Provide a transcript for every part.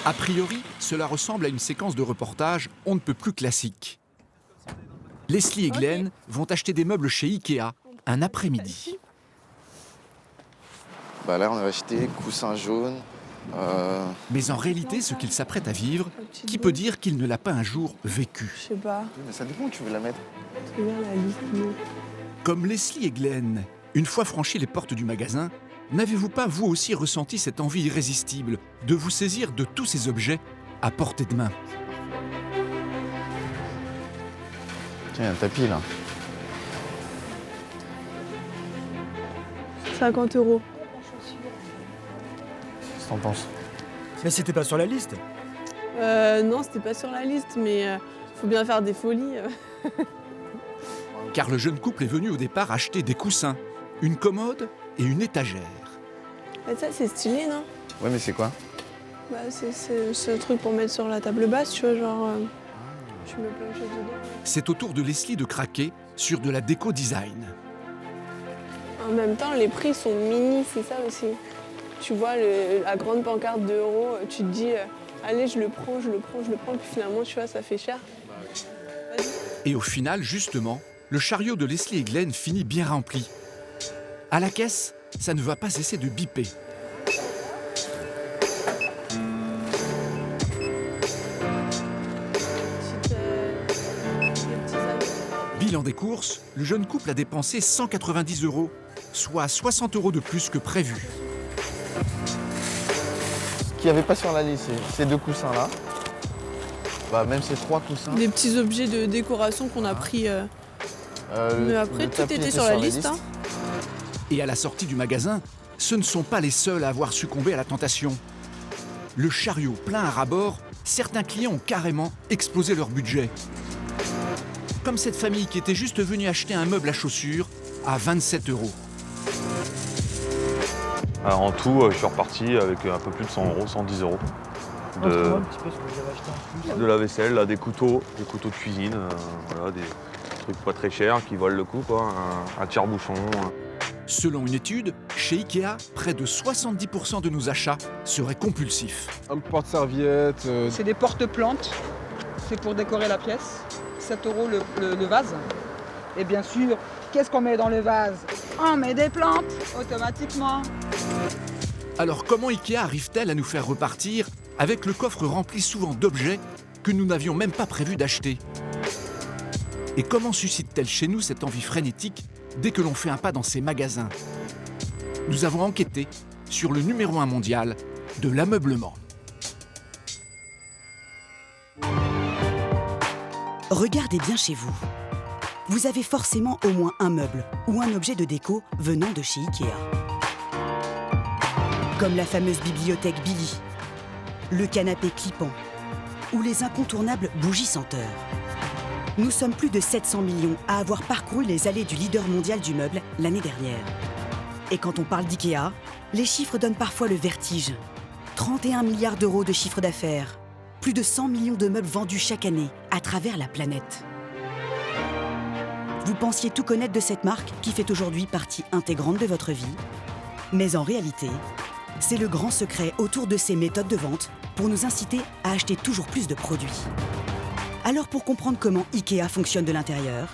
A priori, cela ressemble à une séquence de reportage on ne peut plus classique. Leslie et Glenn vont acheter des meubles chez Ikea un après-midi. Là, on a acheté coussin jaune. Mais en réalité, ce qu'il s'apprête à vivre, qui peut dire qu'il ne l'a pas un jour vécu? Je sais pas. Mais ça dépend où tu veux la mettre. C'est bien la liste. Comme Leslie et Glenn, une fois franchis les portes du magasin, n'avez-vous pas vous aussi ressenti cette envie irrésistible de vous saisir de tous ces objets à portée de main? Tiens, il y a un tapis là. 50 €. Qu'est-ce que t'en penses? Mais c'était pas sur la liste. Non, c'était pas sur la liste, mais faut bien faire des folies. Car le jeune couple est venu au départ acheter des coussins, une commode et une étagère. Ça, c'est stylé, non? Ouais, mais c'est quoi? C'est ce truc pour mettre sur la table basse, tu vois, genre... Tu mets plein de choses dedans. C'est au tour de Leslie de craquer sur de la déco design. En même temps, les prix sont mini, c'est ça aussi. Tu vois, la grande pancarte de €, tu te dis, allez, je le prends, puis finalement, tu vois, ça fait cher. Et au final, justement, le chariot de Leslie et Glenn finit bien rempli. À la caisse, ça ne va pas cesser de biper. Bilan des courses, le jeune couple a dépensé 190 €, soit 60 € de plus que prévu. Ce qu'il n'y avait pas sur la liste, c'est ces deux coussins là. Même ces trois coussins. Des petits objets de décoration qu'on a pris. Mais après, tout était sur la liste. Hein. Et à la sortie du magasin, ce ne sont pas les seuls à avoir succombé à la tentation. Le chariot plein à ras-bord, certains clients ont carrément explosé leur budget. Comme cette famille qui était juste venue acheter un meuble à chaussures à 27 €. Alors, en tout, je suis reparti avec un peu plus de 100 €, 110 € de la vaisselle, là, des couteaux de cuisine, voilà, des trucs pas très chers qui valent le coup, quoi, un tire-bouchon. Selon une étude, chez Ikea, près de 70% de nos achats seraient compulsifs. Un porte-serviette. C'est des porte-plantes, c'est pour décorer la pièce. 7 € le vase. Et bien sûr, qu'est-ce qu'on met dans le vase? On met des plantes, automatiquement. Alors comment Ikea arrive-t-elle à nous faire repartir avec le coffre rempli souvent d'objets que nous n'avions même pas prévu d'acheter? Et comment suscite-t-elle chez nous cette envie frénétique dès que l'on fait un pas dans ces magasins? Nous avons enquêté sur le numéro 1 mondial de l'ameublement. Regardez bien chez vous. Vous avez forcément au moins un meuble ou un objet de déco venant de chez Ikea. Comme la fameuse bibliothèque Billy, le canapé clipant ou les incontournables bougies senteurs. Nous sommes plus de 700 millions à avoir parcouru les allées du leader mondial du meuble l'année dernière. Et quand on parle d'Ikea, les chiffres donnent parfois le vertige. 31 milliards d'euros de chiffre d'affaires, plus de 100 millions de meubles vendus chaque année à travers la planète. Vous pensiez tout connaître de cette marque qui fait aujourd'hui partie intégrante de votre vie. Mais en réalité, c'est le grand secret autour de ces méthodes de vente pour nous inciter à acheter toujours plus de produits. Alors pour comprendre comment Ikea fonctionne de l'intérieur,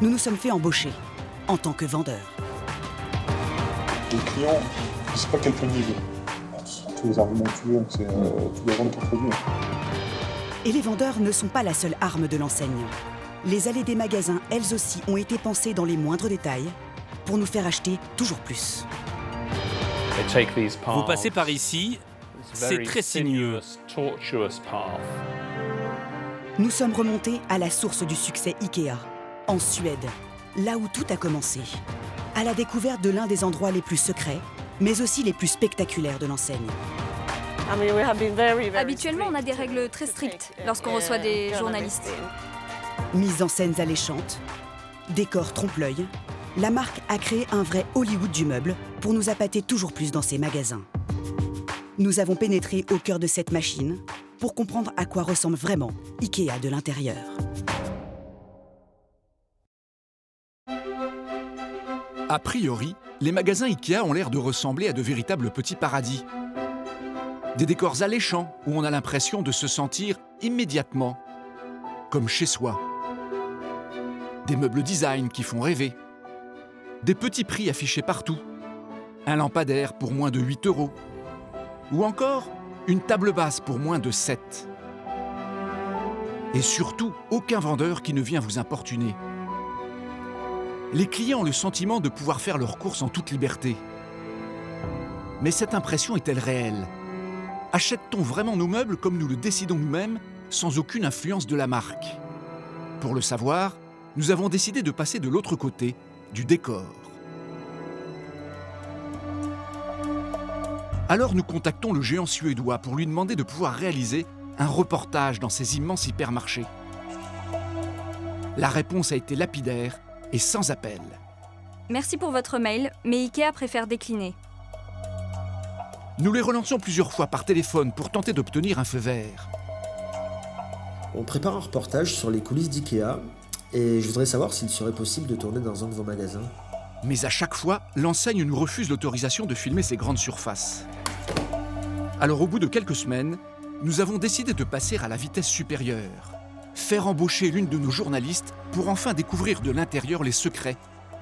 nous nous sommes fait embaucher en tant que vendeurs. Les clients, je ne sais pas quel produit ils veulent. Tous les arguments que tu veux, tu dois vendre ton produit. Et les vendeurs ne sont pas la seule arme de l'enseigne. Les allées des magasins, elles aussi, ont été pensées dans les moindres détails pour nous faire acheter toujours plus. Vous passez par ici, c'est très sinueux. Nous sommes remontés à la source du succès Ikea, en Suède, là où tout a commencé, à la découverte de l'un des endroits les plus secrets, mais aussi les plus spectaculaires de l'enseigne. Habituellement, on a des règles très strictes lorsqu'on reçoit des journalistes. Mises en scène alléchantes, décors trompe-l'œil, la marque a créé un vrai Hollywood du meuble pour nous appâter toujours plus dans ses magasins. Nous avons pénétré au cœur de cette machine pour comprendre à quoi ressemble vraiment Ikea de l'intérieur. A priori, les magasins Ikea ont l'air de ressembler à de véritables petits paradis. Des décors alléchants où on a l'impression de se sentir immédiatement comme chez soi. Des meubles design qui font rêver. Des petits prix affichés partout. Un lampadaire pour moins de 8 €. Ou encore une table basse pour moins de 7. Et surtout, aucun vendeur qui ne vient vous importuner. Les clients ont le sentiment de pouvoir faire leurs courses en toute liberté. Mais cette impression est-elle réelle? Achète-t-on vraiment nos meubles comme nous le décidons nous-mêmes, sans aucune influence de la marque? Pour le savoir, nous avons décidé de passer de l'autre côté, du décor. Alors nous contactons le géant suédois pour lui demander de pouvoir réaliser un reportage dans ces immenses hypermarchés. La réponse a été lapidaire et sans appel. Merci pour votre mail, mais Ikea préfère décliner. Nous les relançons plusieurs fois par téléphone pour tenter d'obtenir un feu vert. On prépare un reportage sur les coulisses d'IKEA et je voudrais savoir s'il serait possible de tourner dans un de vos magasins. Mais à chaque fois, l'enseigne nous refuse l'autorisation de filmer ces grandes surfaces. Alors au bout de quelques semaines, nous avons décidé de passer à la vitesse supérieure. Faire embaucher l'une de nos journalistes pour enfin découvrir de l'intérieur les secrets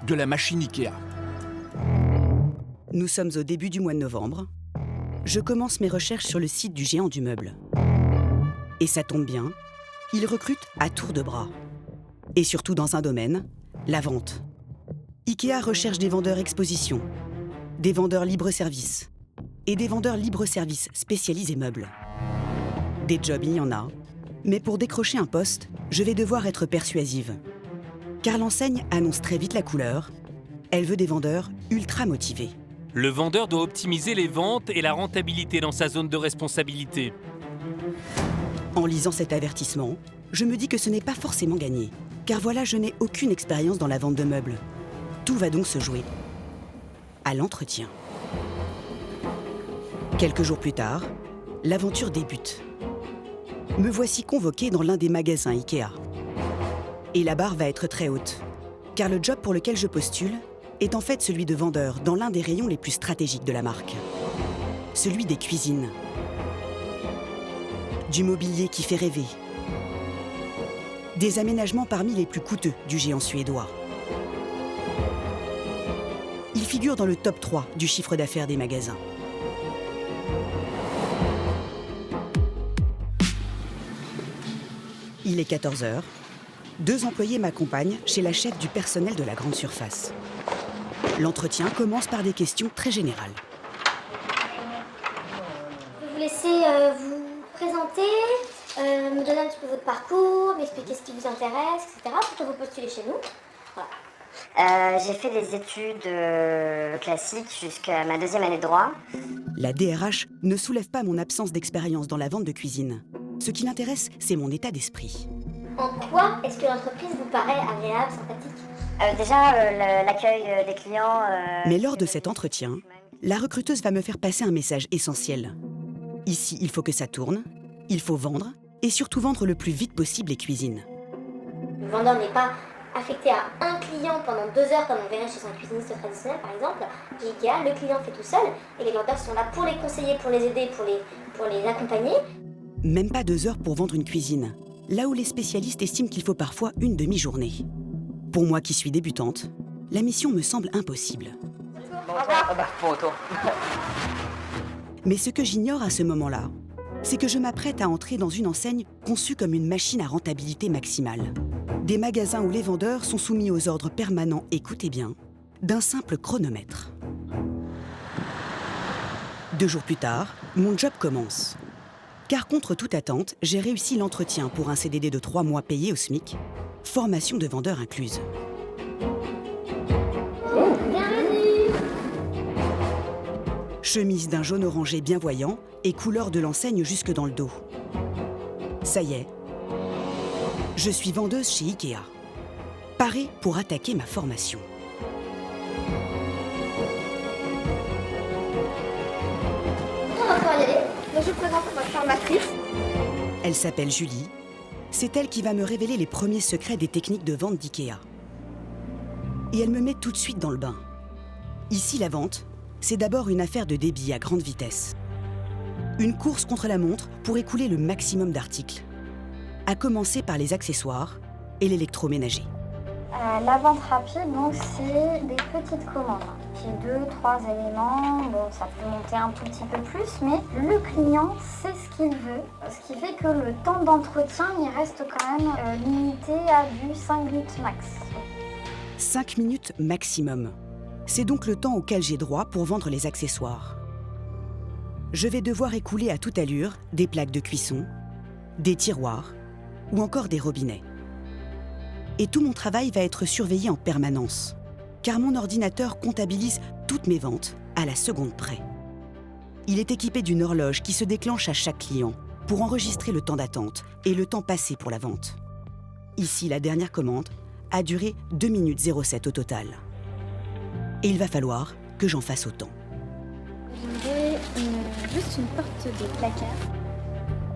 de la machine Ikea. Nous sommes au début du mois de novembre. Je commence mes recherches sur le site du géant du meuble. Et ça tombe bien, il recrute à tour de bras. Et surtout dans un domaine, la vente. Ikea recherche des vendeurs exposition, des vendeurs libre-service et des vendeurs libre-service spécialisés meubles. Des jobs, il y en a. Mais pour décrocher un poste, je vais devoir être persuasive. Car l'enseigne annonce très vite la couleur. Elle veut des vendeurs ultra motivés. Le vendeur doit optimiser les ventes et la rentabilité dans sa zone de responsabilité. En lisant cet avertissement, je me dis que ce n'est pas forcément gagné. Car voilà, je n'ai aucune expérience dans la vente de meubles. Tout va donc se jouer à l'entretien. Quelques jours plus tard, l'aventure débute. Me voici convoquée dans l'un des magasins Ikea. Et la barre va être très haute, car le job pour lequel je postule est en fait celui de vendeur dans l'un des rayons les plus stratégiques de la marque. Celui des cuisines. Du mobilier qui fait rêver. Des aménagements parmi les plus coûteux du géant suédois. Il figure dans le top 3 du chiffre d'affaires des magasins. Il est 14 h. 2 employés m'accompagnent chez la chef du personnel de la grande surface. L'entretien commence par des questions très générales. Je vais vous laisser vous présenter, me donner un petit peu votre parcours, m'expliquer ce qui vous intéresse, etc. pour que vous postulez chez nous. Voilà. J'ai fait des études classiques jusqu'à ma 2e année de droit. La DRH ne soulève pas mon absence d'expérience dans la vente de cuisine. Ce qui l'intéresse, c'est mon état d'esprit. En quoi est-ce que l'entreprise vous paraît agréable, sympathique ? Déjà, l'accueil des clients... Mais lors de cet entretien, la recruteuse va me faire passer un message essentiel. Ici, il faut que ça tourne, il faut vendre, et surtout vendre le plus vite possible les cuisines. Le vendeur n'est pas affecté à un client pendant 2 heures comme on verrait chez un cuisiniste traditionnel par exemple. Chez Ikea, le client fait tout seul et les vendeurs sont là pour les conseiller, pour les aider, pour les accompagner. Même pas 2 heures pour vendre une cuisine, là où les spécialistes estiment qu'il faut parfois une demi-journée. Pour moi qui suis débutante, la mission me semble impossible. Bon retour. Mais ce que j'ignore à ce moment-là, c'est que je m'apprête à entrer dans une enseigne conçue comme une machine à rentabilité maximale. Des magasins où les vendeurs sont soumis aux ordres permanents, écoutez bien, d'un simple chronomètre. 2 jours plus tard, mon job commence. Car contre toute attente, j'ai réussi l'entretien pour un CDD de 3 mois payé au SMIC, formation de vendeur incluse. Bienvenue ! Chemise d'un jaune orangé bien voyant et couleur de l'enseigne jusque dans le dos. Ça y est, je suis vendeuse chez Ikea. Parée pour attaquer ma formation. On va pouvoir y aller. Donc, je vous présente ma formatrice. Elle s'appelle Julie. C'est elle qui va me révéler les premiers secrets des techniques de vente d'Ikea. Et elle me met tout de suite dans le bain. Ici, la vente, c'est d'abord une affaire de débit à grande vitesse. Une course contre la montre pour écouler le maximum d'articles. À commencer par les accessoires et l'électroménager. La vente rapide, donc c'est des petites commandes. J'ai 2-3 éléments, bon ça peut monter un tout petit peu plus, mais le client sait ce qu'il veut. Ce qui fait que le temps d'entretien, il reste quand même limité à du 5 minutes max. 5 minutes maximum. C'est donc le temps auquel j'ai droit pour vendre les accessoires. Je vais devoir écouler à toute allure des plaques de cuisson, des tiroirs ou encore des robinets. Et tout mon travail va être surveillé en permanence, car mon ordinateur comptabilise toutes mes ventes à la seconde près. Il est équipé d'une horloge qui se déclenche à chaque client pour enregistrer le temps d'attente et le temps passé pour la vente. Ici, la dernière commande a duré 2 minutes 07 au total. Et il va falloir que j'en fasse autant. J'aimerais juste une porte de placard.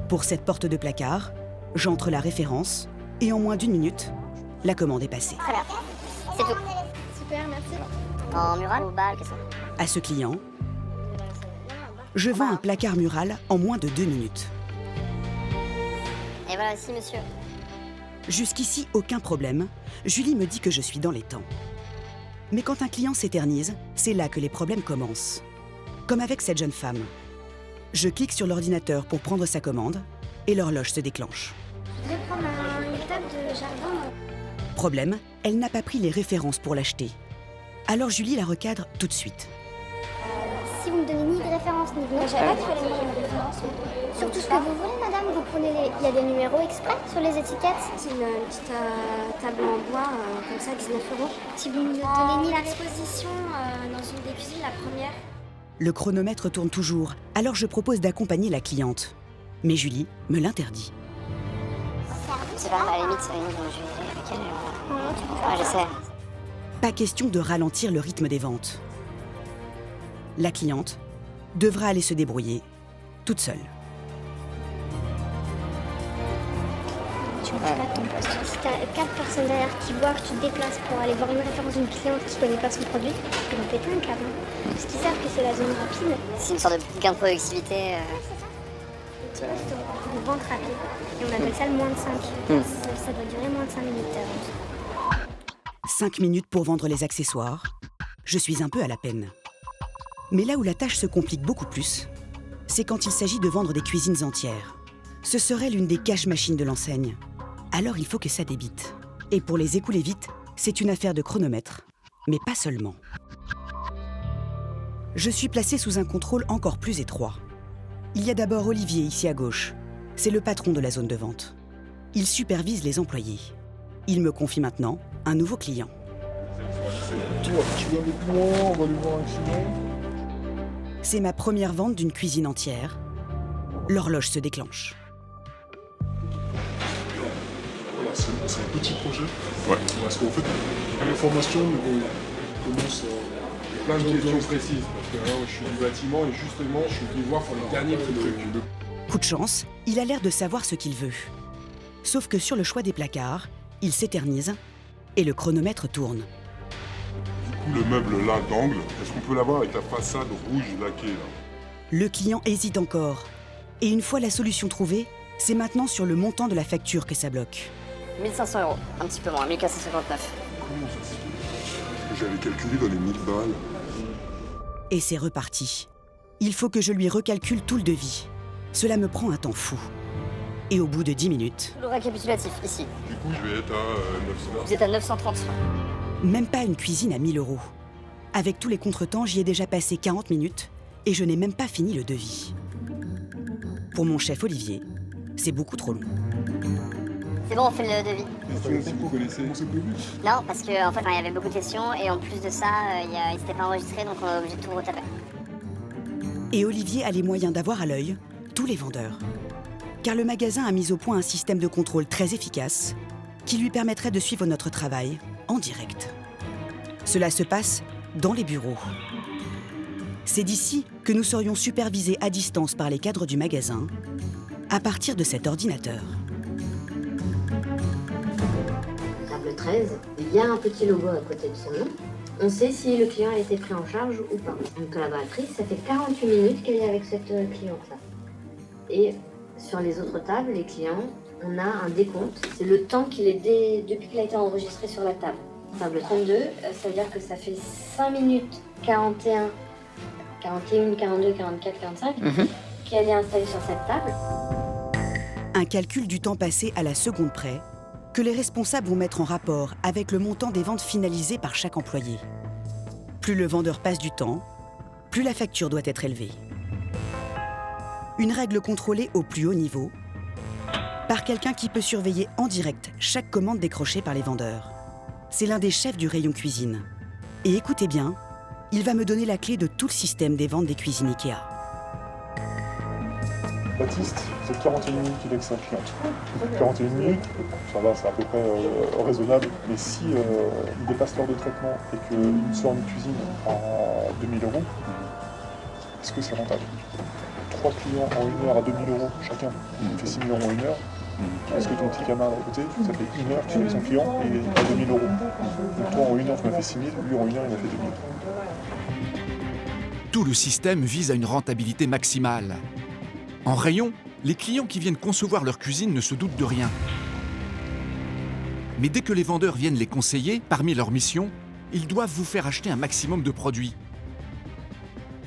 Pour cette porte de placard, j'entre la référence et en moins d'1 minute, la commande est passée. Très bien, c'est tout. Super, merci. En mural ou balle, qu'est-ce que c'est? À ce client, je vends un placard mural en moins de 2 minutes. Et voilà ici, monsieur. Jusqu'ici, aucun problème. Julie me dit que je suis dans les temps. Mais quand un client s'éternise, c'est là que les problèmes commencent. Comme avec cette jeune femme. Je clique sur l'ordinateur pour prendre sa commande et l'horloge se déclenche. Je vais prendre une table de jardin. Problème, elle n'a pas pris les références pour l'acheter. Alors Julie la recadre tout de suite. Si vous me donnez ni de référence ni de nom, j'avais pas qu'il fallait mettre une référence. Surtout ce que vous voulez, madame, vous prenez les... Il y a des numéros exprès sur les étiquettes. C'est une petite table en bois, comme ça, 19 €. Si vous ne me donnez ni la exposition dans une des cuisines, la première. Le chronomètre tourne toujours, alors je propose d'accompagner la cliente. Mais Julie me l'interdit. C'est pas à la limite, je vais avec elle. Ouais, je sais. Pas question de ralentir le rythme des ventes. La cliente devra aller se débrouiller toute seule. Tu ne pas ton poste. Si tu as 4 personnes derrière qui voient que tu te déplaces pour aller voir une référence d'une cliente qui ne connaît pas son produit, ils vont péter un câble. Parce qu'ils savent que c'est la zone rapide. C'est une sorte de gain de productivité. Tu vois, c'est de vente rapide. Et on appelle ça le moins de 5. Ça doit durer moins de 5 minutes ta vente. 5 minutes pour vendre les accessoires. Je suis un peu à la peine. Mais là où la tâche se complique beaucoup plus, c'est quand il s'agit de vendre des cuisines entières. Ce serait l'une des cash-machines de l'enseigne. Alors il faut que ça débite. Et pour les écouler vite, c'est une affaire de chronomètre. Mais pas seulement. Je suis placée sous un contrôle encore plus étroit. Il y a d'abord Olivier ici à gauche. C'est le patron de la zone de vente. Il supervise les employés. Il me confie maintenant un nouveau client. Tu vas aller plus loin, on va aller voir un client. C'est ma première vente d'une cuisine entière. L'horloge se déclenche. Voilà, c'est un petit projet. Ouais. Parce qu'en fait, l'information commence plein de questions précises. Parce que là, je suis du bâtiment et justement, je suis venu voir pour les derniers petits trucs. Coup de chance, il a l'air de savoir ce qu'il veut. Sauf que sur le choix des placards, il s'éternise et le chronomètre tourne. Du coup, le meuble là d'angle, est-ce qu'on peut l'avoir avec la façade rouge laquée là? Le client hésite encore. Et une fois la solution trouvée, c'est maintenant sur le montant de la facture que ça bloque. 1 500 €, un petit peu moins, 1 459. Comment ça se fait? J'avais calculé dans les 1000 balles. Et c'est reparti. Il faut que je lui recalcule tout le devis. Cela me prend un temps fou. Et au bout de 10 minutes... Le récapitulatif, ici. Du coup, je vais être à 900. Vous êtes à 930. Même pas une cuisine à 1 000 €. Avec tous les contretemps, j'y ai déjà passé 40 minutes et je n'ai même pas fini le devis. Pour mon chef Olivier, c'est beaucoup trop long. C'est bon, on fait le devis. Vous connaissez mon CPV? Non, parce qu'en fait, il y avait beaucoup de questions et en plus de ça, il s'était pas enregistré, donc on est obligé de tout retaper. Et Olivier a les moyens d'avoir à l'œil tous les vendeurs. Car le magasin a mis au point un système de contrôle très efficace qui lui permettrait de suivre notre travail en direct. Cela se passe dans les bureaux. C'est d'ici que nous serions supervisés à distance par les cadres du magasin à partir de cet ordinateur. Table 13, il y a un petit logo à côté de son nom. On sait si le client a été pris en charge ou pas. Une collaboratrice, ça fait 48 minutes qu'elle est avec cette cliente-là. Et sur les autres tables, les clients, on a un décompte. C'est le temps depuis qu'il a été enregistré sur la table. Table 32, ça veut dire que ça fait 5 minutes 41, 42, 44, 45 qui a été installé sur cette table. Un calcul du temps passé à la seconde près que les responsables vont mettre en rapport avec le montant des ventes finalisées par chaque employé. Plus le vendeur passe du temps, plus la facture doit être élevée. Une règle contrôlée au plus haut niveau par quelqu'un qui peut surveiller en direct chaque commande décrochée par les vendeurs. C'est l'un des chefs du rayon cuisine. Et écoutez bien, il va me donner la clé de tout le système des ventes des cuisines Ikea. Baptiste, c'est 41 minutes qu'il est avec sa cliente. 41 minutes, ça va, c'est à peu près raisonnable. Mais si il dépasse l'heure de traitement et qu'il sort une cuisine à 2000 €, est-ce que c'est rentable? 3 clients en 1 heure à 2000 € chacun, il fait 6 000 € en 1 heure. Est-ce que ton petit camarade à côté, ça fait 1 heure qu'il fait son client et il est à 2000 €. Donc toi en 1 heure tu m'as fait 6 000, lui en 1 heure il m'a fait 2000. Tout le système vise à une rentabilité maximale. En rayon, les clients qui viennent concevoir leur cuisine ne se doutent de rien. Mais dès que les vendeurs viennent les conseiller, parmi leurs missions, ils doivent vous faire acheter un maximum de produits.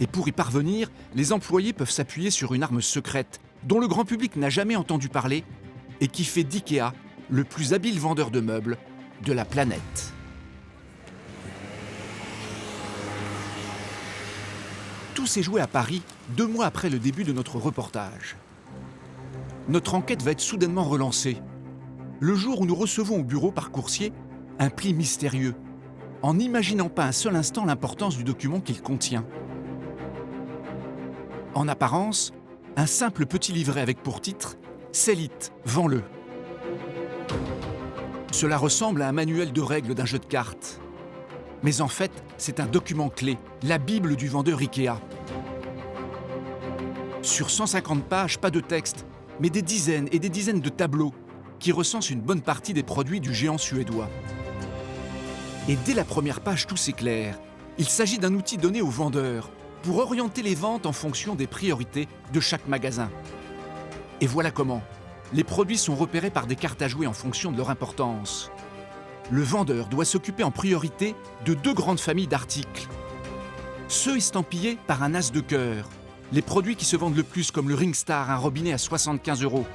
Et pour y parvenir, les employés peuvent s'appuyer sur une arme secrète dont le grand public n'a jamais entendu parler et qui fait d'IKEA le plus habile vendeur de meubles de la planète. Tout s'est joué à Paris 2 mois après le début de notre reportage. Notre enquête va être soudainement relancée. Le jour où nous recevons au bureau par coursier un pli mystérieux, en n'imaginant pas un seul instant l'importance du document qu'il contient. En apparence, un simple petit livret avec pour titre « Célite, vends-le ». Cela ressemble à un manuel de règles d'un jeu de cartes. Mais en fait, c'est un document clé, la Bible du vendeur Ikea. Sur 150 pages, pas de texte, mais des dizaines et des dizaines de tableaux qui recensent une bonne partie des produits du géant suédois. Et dès la première page, tout s'éclaire. Il s'agit d'un outil donné aux vendeurs pour orienter les ventes en fonction des priorités de chaque magasin. Et voilà comment. Les produits sont repérés par des cartes à jouer en fonction de leur importance. Le vendeur doit s'occuper en priorité de 2 grandes familles d'articles. Ceux estampillés par un as de cœur, les produits qui se vendent le plus comme le Ringstar, un robinet à 75 €.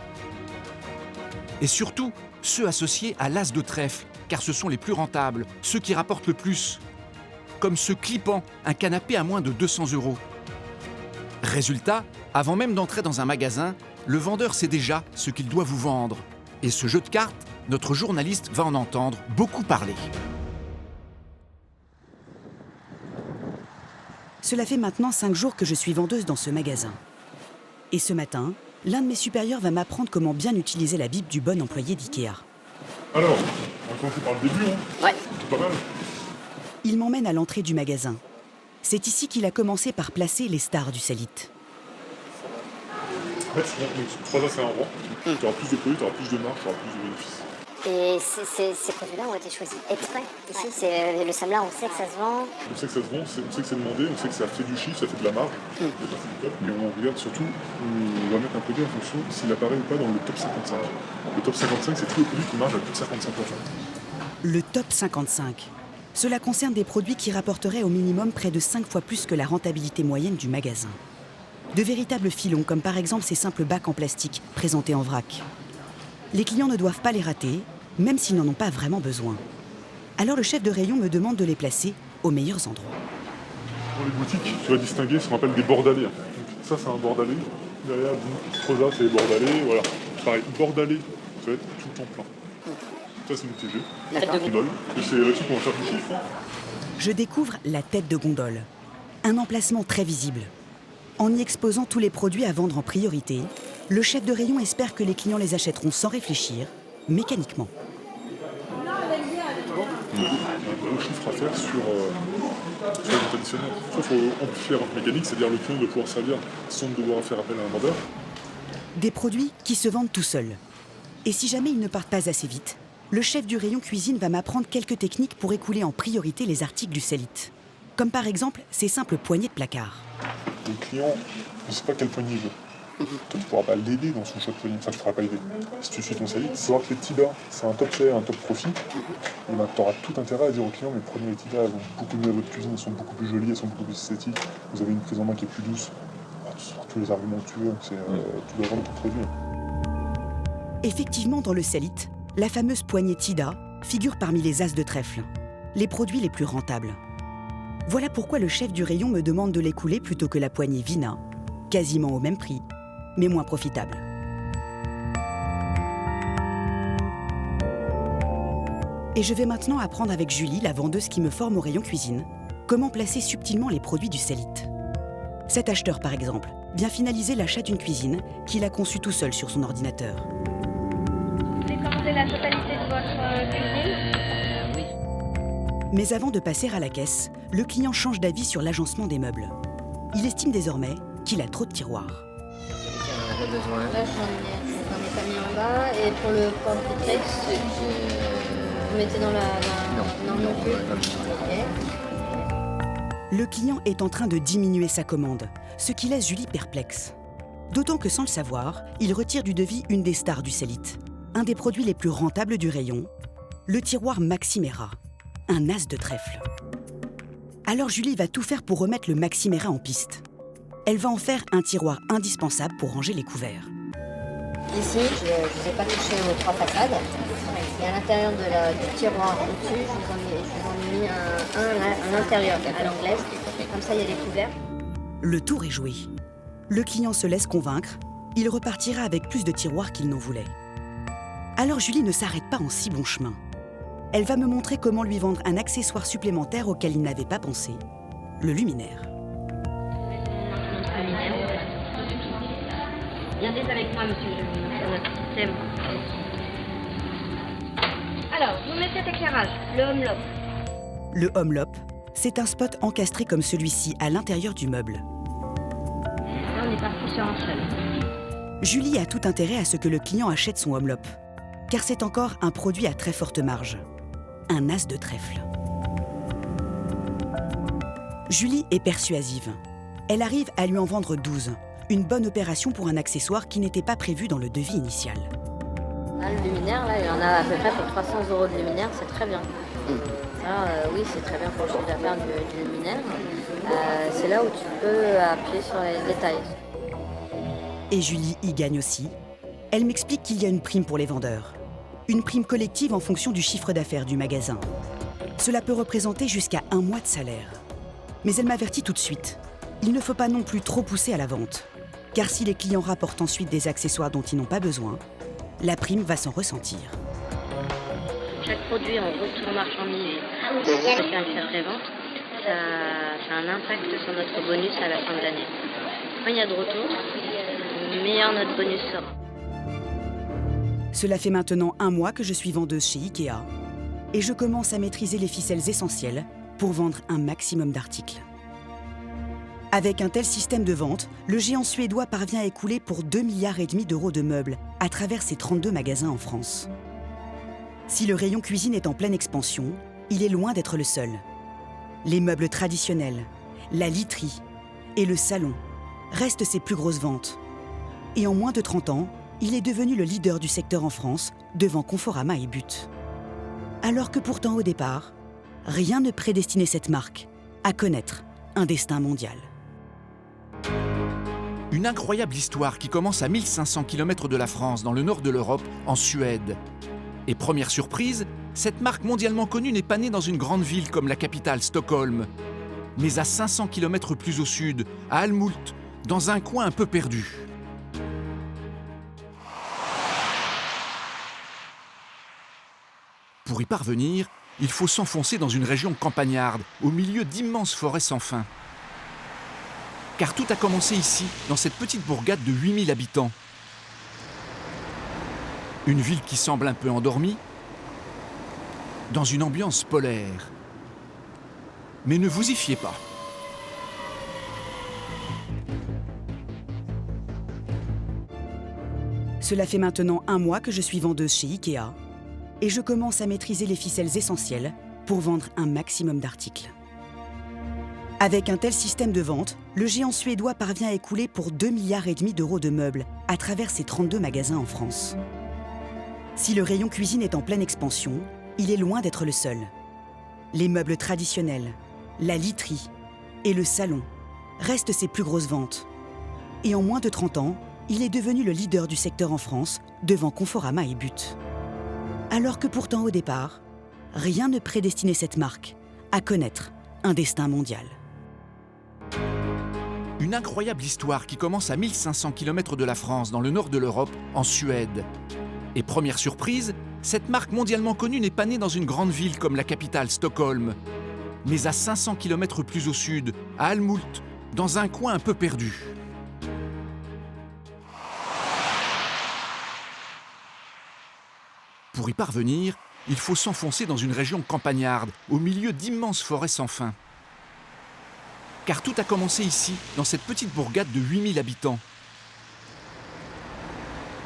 Et surtout, ceux associés à l'as de trèfle, car ce sont les plus rentables, ceux qui rapportent le plus. Comme ce Clipant, un canapé à moins de 200 €. Résultat, avant même d'entrer dans un magasin, le vendeur sait déjà ce qu'il doit vous vendre. Et ce jeu de cartes, notre journaliste va en entendre beaucoup parler. Cela fait maintenant 5 jours que je suis vendeuse dans ce magasin. Et ce matin, l'un de mes supérieurs va m'apprendre comment bien utiliser la Bible du bon employé d'IKEA. Alors, on va commencer par le début, hein. Ouais. C'est pas mal. Il m'emmène à l'entrée du magasin. C'est ici qu'il a commencé par placer les stars du Célite. En fait, c'est un endroit. Tu auras plus de produits, tu auras plus de marques, tu auras plus de bénéfices. Et ces produits-là ont été choisis exprès. Ici, c'est le Samla, on sait que ça se vend. On sait que ça se vend, on sait que c'est demandé, on sait que ça fait du chiffre, ça fait de la marge. Et on regarde surtout, on va mettre un produit en fonction s'il apparaît ou pas dans le top 55. Le top 55, c'est tous les produits qui marchent à plus de 55%. Le top 55. Cela concerne des produits qui rapporteraient au minimum près de 5 fois plus que la rentabilité moyenne du magasin. De véritables filons, comme par exemple ces simples bacs en plastique présentés en vrac. Les clients ne doivent pas les rater, même s'ils n'en ont pas vraiment besoin. Alors le chef de rayon me demande de les placer aux meilleurs endroits. Dans les boutiques, tu vas distinguer ce qu'on appelle des bordalets. Donc, ça, c'est un bordalet. Derrière, Rosa, c'est les bordalets. Voilà. Pareil, bordalet, ça va être tout le temps plein. Ça, c'est une TG. La tête de gondole. Et c'est là-dessus qu'on va faire du chiffre. Je découvre la tête de gondole. Un emplacement très visible. En y exposant tous les produits à vendre en priorité, le chef de rayon espère que les clients les achèteront sans réfléchir, mécaniquement. Il y a un gros chiffre à faire sur les ventes additionnelles. Il faut amplifier la mécanique, c'est-à-dire le client de pouvoir servir sans devoir faire appel à un vendeur. Des produits qui se vendent tout seuls. Et si jamais ils ne partent pas assez vite, le chef du rayon cuisine va m'apprendre quelques techniques pour écouler en priorité les articles du Célite. Comme par exemple ces simples poignées de placard. Le client ne sait pas quel poignet il veut. Toi, tu ne pourras pas l'aider dans son choix de cuisine. Enfin, tu ne pourras pas l'aider. Si tu suis ton CELIT, il faut savoir que les petits bas, c'est un top share, un top profit. Et ben, tu auras tout intérêt à dire aux clients, mais prenez les petits bas, elles vont beaucoup mieux à votre cuisine, elles sont beaucoup plus jolies, elles sont beaucoup plus esthétiques. Vous avez une prise en main qui est plus douce. Tu sors tous les arguments que tu veux, tu dois vendre ton produit. Effectivement, dans le CELIT, la fameuse poignée Tida figure parmi les as de trèfle, les produits les plus rentables. Voilà pourquoi le chef du rayon me demande de l'écouler plutôt que la poignée Vina, quasiment au même prix, mais moins profitable. Et je vais maintenant apprendre avec Julie, la vendeuse qui me forme au rayon cuisine, comment placer subtilement les produits du CELIT. Cet acheteur, par exemple, vient finaliser l'achat d'une cuisine qu'il a conçue tout seul sur son ordinateur. Vous voulez commander la totalité de votre cuisine? Mais avant de passer à la caisse, le client change d'avis sur l'agencement des meubles. Il estime désormais qu'il a trop de tiroirs. Là, j'en ai pas mis en bas. Et pour le porte-tex, vous mettez dans la... Non plus. Okay. Le client est en train de diminuer sa commande, ce qui laisse Julie perplexe. D'autant que sans le savoir, il retire du devis une des stars du CELIT, un des produits les plus rentables du rayon, le tiroir Maximera, un as de trèfle. Alors Julie va tout faire pour remettre le Maximera en piste. Elle va en faire un tiroir indispensable pour ranger les couverts. Ici, je ne vous ai pas touché aux 3 façades. Et à l'intérieur du tiroir au-dessus, je vous en ai mis un à l'intérieur, à l'anglaise. Comme ça, il y a les couverts. Le tour est joué. Le client se laisse convaincre. Il repartira avec plus de tiroirs qu'il n'en voulait. Alors Julie ne s'arrête pas en si bon chemin. Elle va me montrer comment lui vendre un accessoire supplémentaire auquel il n'avait pas pensé, le luminaire. Viendez avec moi, monsieur, je vais vous montrer notre système. Alors, vous mettez cet éclairage, le home-lop. Le home-lop, c'est un spot encastré comme celui-ci à l'intérieur du meuble. Là, on est parti sur un seul. Julie a tout intérêt à ce que le client achète son home-lop, car c'est encore un produit à très forte marge. Un as de trèfle. Julie est persuasive. Elle arrive à lui en vendre 12. Une bonne opération pour un accessoire qui n'était pas prévu dans le devis initial. Là, le luminaire, là, il y en a à peu près pour 300 € de luminaire, c'est très bien. Ça, oui, c'est très bien pour le chiffre d'affaires du luminaire. C'est là où tu peux appuyer sur les détails. Et Julie y gagne aussi. Elle m'explique qu'il y a une prime pour les vendeurs. Une prime collective en fonction du chiffre d'affaires du magasin. Cela peut représenter jusqu'à 1 mois de salaire. Mais elle m'avertit tout de suite. Il ne faut pas non plus trop pousser à la vente. Car si les clients rapportent ensuite des accessoires dont ils n'ont pas besoin, la prime va s'en ressentir. Chaque produit en retour marchandise, c'est un pré-vente, ça a un impact sur notre bonus à la fin de l'année. Quand il y a de retour, meilleur notre bonus sera. Cela fait maintenant 1 mois que je suis vendeuse chez Ikea et je commence à maîtriser les ficelles essentielles pour vendre un maximum d'articles. Avec un tel système de vente, le géant suédois parvient à écouler pour 2,5 milliards d'euros de meubles à travers ses 32 magasins en France. Si le rayon cuisine est en pleine expansion, il est loin d'être le seul. Les meubles traditionnels, la literie et le salon restent ses plus grosses ventes. Et en moins de 30 ans, il est devenu le leader du secteur en France, devant Conforama et But. Alors que pourtant au départ, rien ne prédestinait cette marque à connaître un destin mondial. Une incroyable histoire qui commence à 1500 km de la France, dans le nord de l'Europe, en Suède. Et première surprise, cette marque mondialement connue n'est pas née dans une grande ville comme la capitale, Stockholm, mais à 500 km plus au sud, à Älmhult, dans un coin un peu perdu. Pour y parvenir, il faut s'enfoncer dans une région campagnarde, au milieu d'immenses forêts sans fin. Car tout a commencé ici, dans cette petite bourgade de 8000 habitants. Une ville qui semble un peu endormie, dans une ambiance polaire. Mais ne vous y fiez pas. Cela fait maintenant 1 mois que je suis vendeuse chez Ikea et je commence à maîtriser les ficelles essentielles pour vendre un maximum d'articles. Avec un tel système de vente, le géant suédois parvient à écouler pour 2,5 milliards d'euros de meubles à travers ses 32 magasins en France. Si le rayon cuisine est en pleine expansion, il est loin d'être le seul. Les meubles traditionnels, la literie et le salon restent ses plus grosses ventes. Et en moins de 30 ans, il est devenu le leader du secteur en France, devant Conforama et But. Alors que pourtant au départ, rien ne prédestinait cette marque à connaître un destin mondial. Une incroyable histoire qui commence à 1500 km de la France, dans le nord de l'Europe, en Suède. Et première surprise, cette marque mondialement connue n'est pas née dans une grande ville comme la capitale, Stockholm, mais à 500 km plus au sud, à Älmhult, dans un coin un peu perdu. Pour y parvenir, il faut s'enfoncer dans une région campagnarde, au milieu d'immenses forêts sans fin. Car tout a commencé ici, dans cette petite bourgade de 8000 habitants.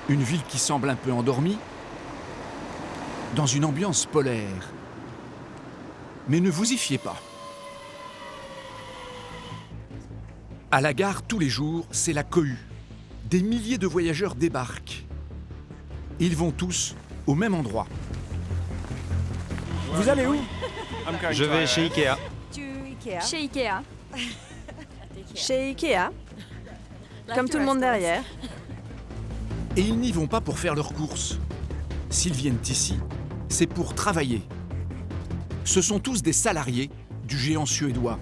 Une ville qui semble un peu endormie, dans une ambiance polaire. Mais ne vous y fiez pas. À la gare, tous les jours, c'est la cohue. Des milliers de voyageurs débarquent. Ils vont tous au même endroit. Vous allez où? Je vais chez Ikea. Chez Ikea. Chez Ikea. Comme tout le monde derrière. Et ils n'y vont pas pour faire leurs courses. S'ils viennent ici, c'est pour travailler. Ce sont tous des salariés du géant suédois.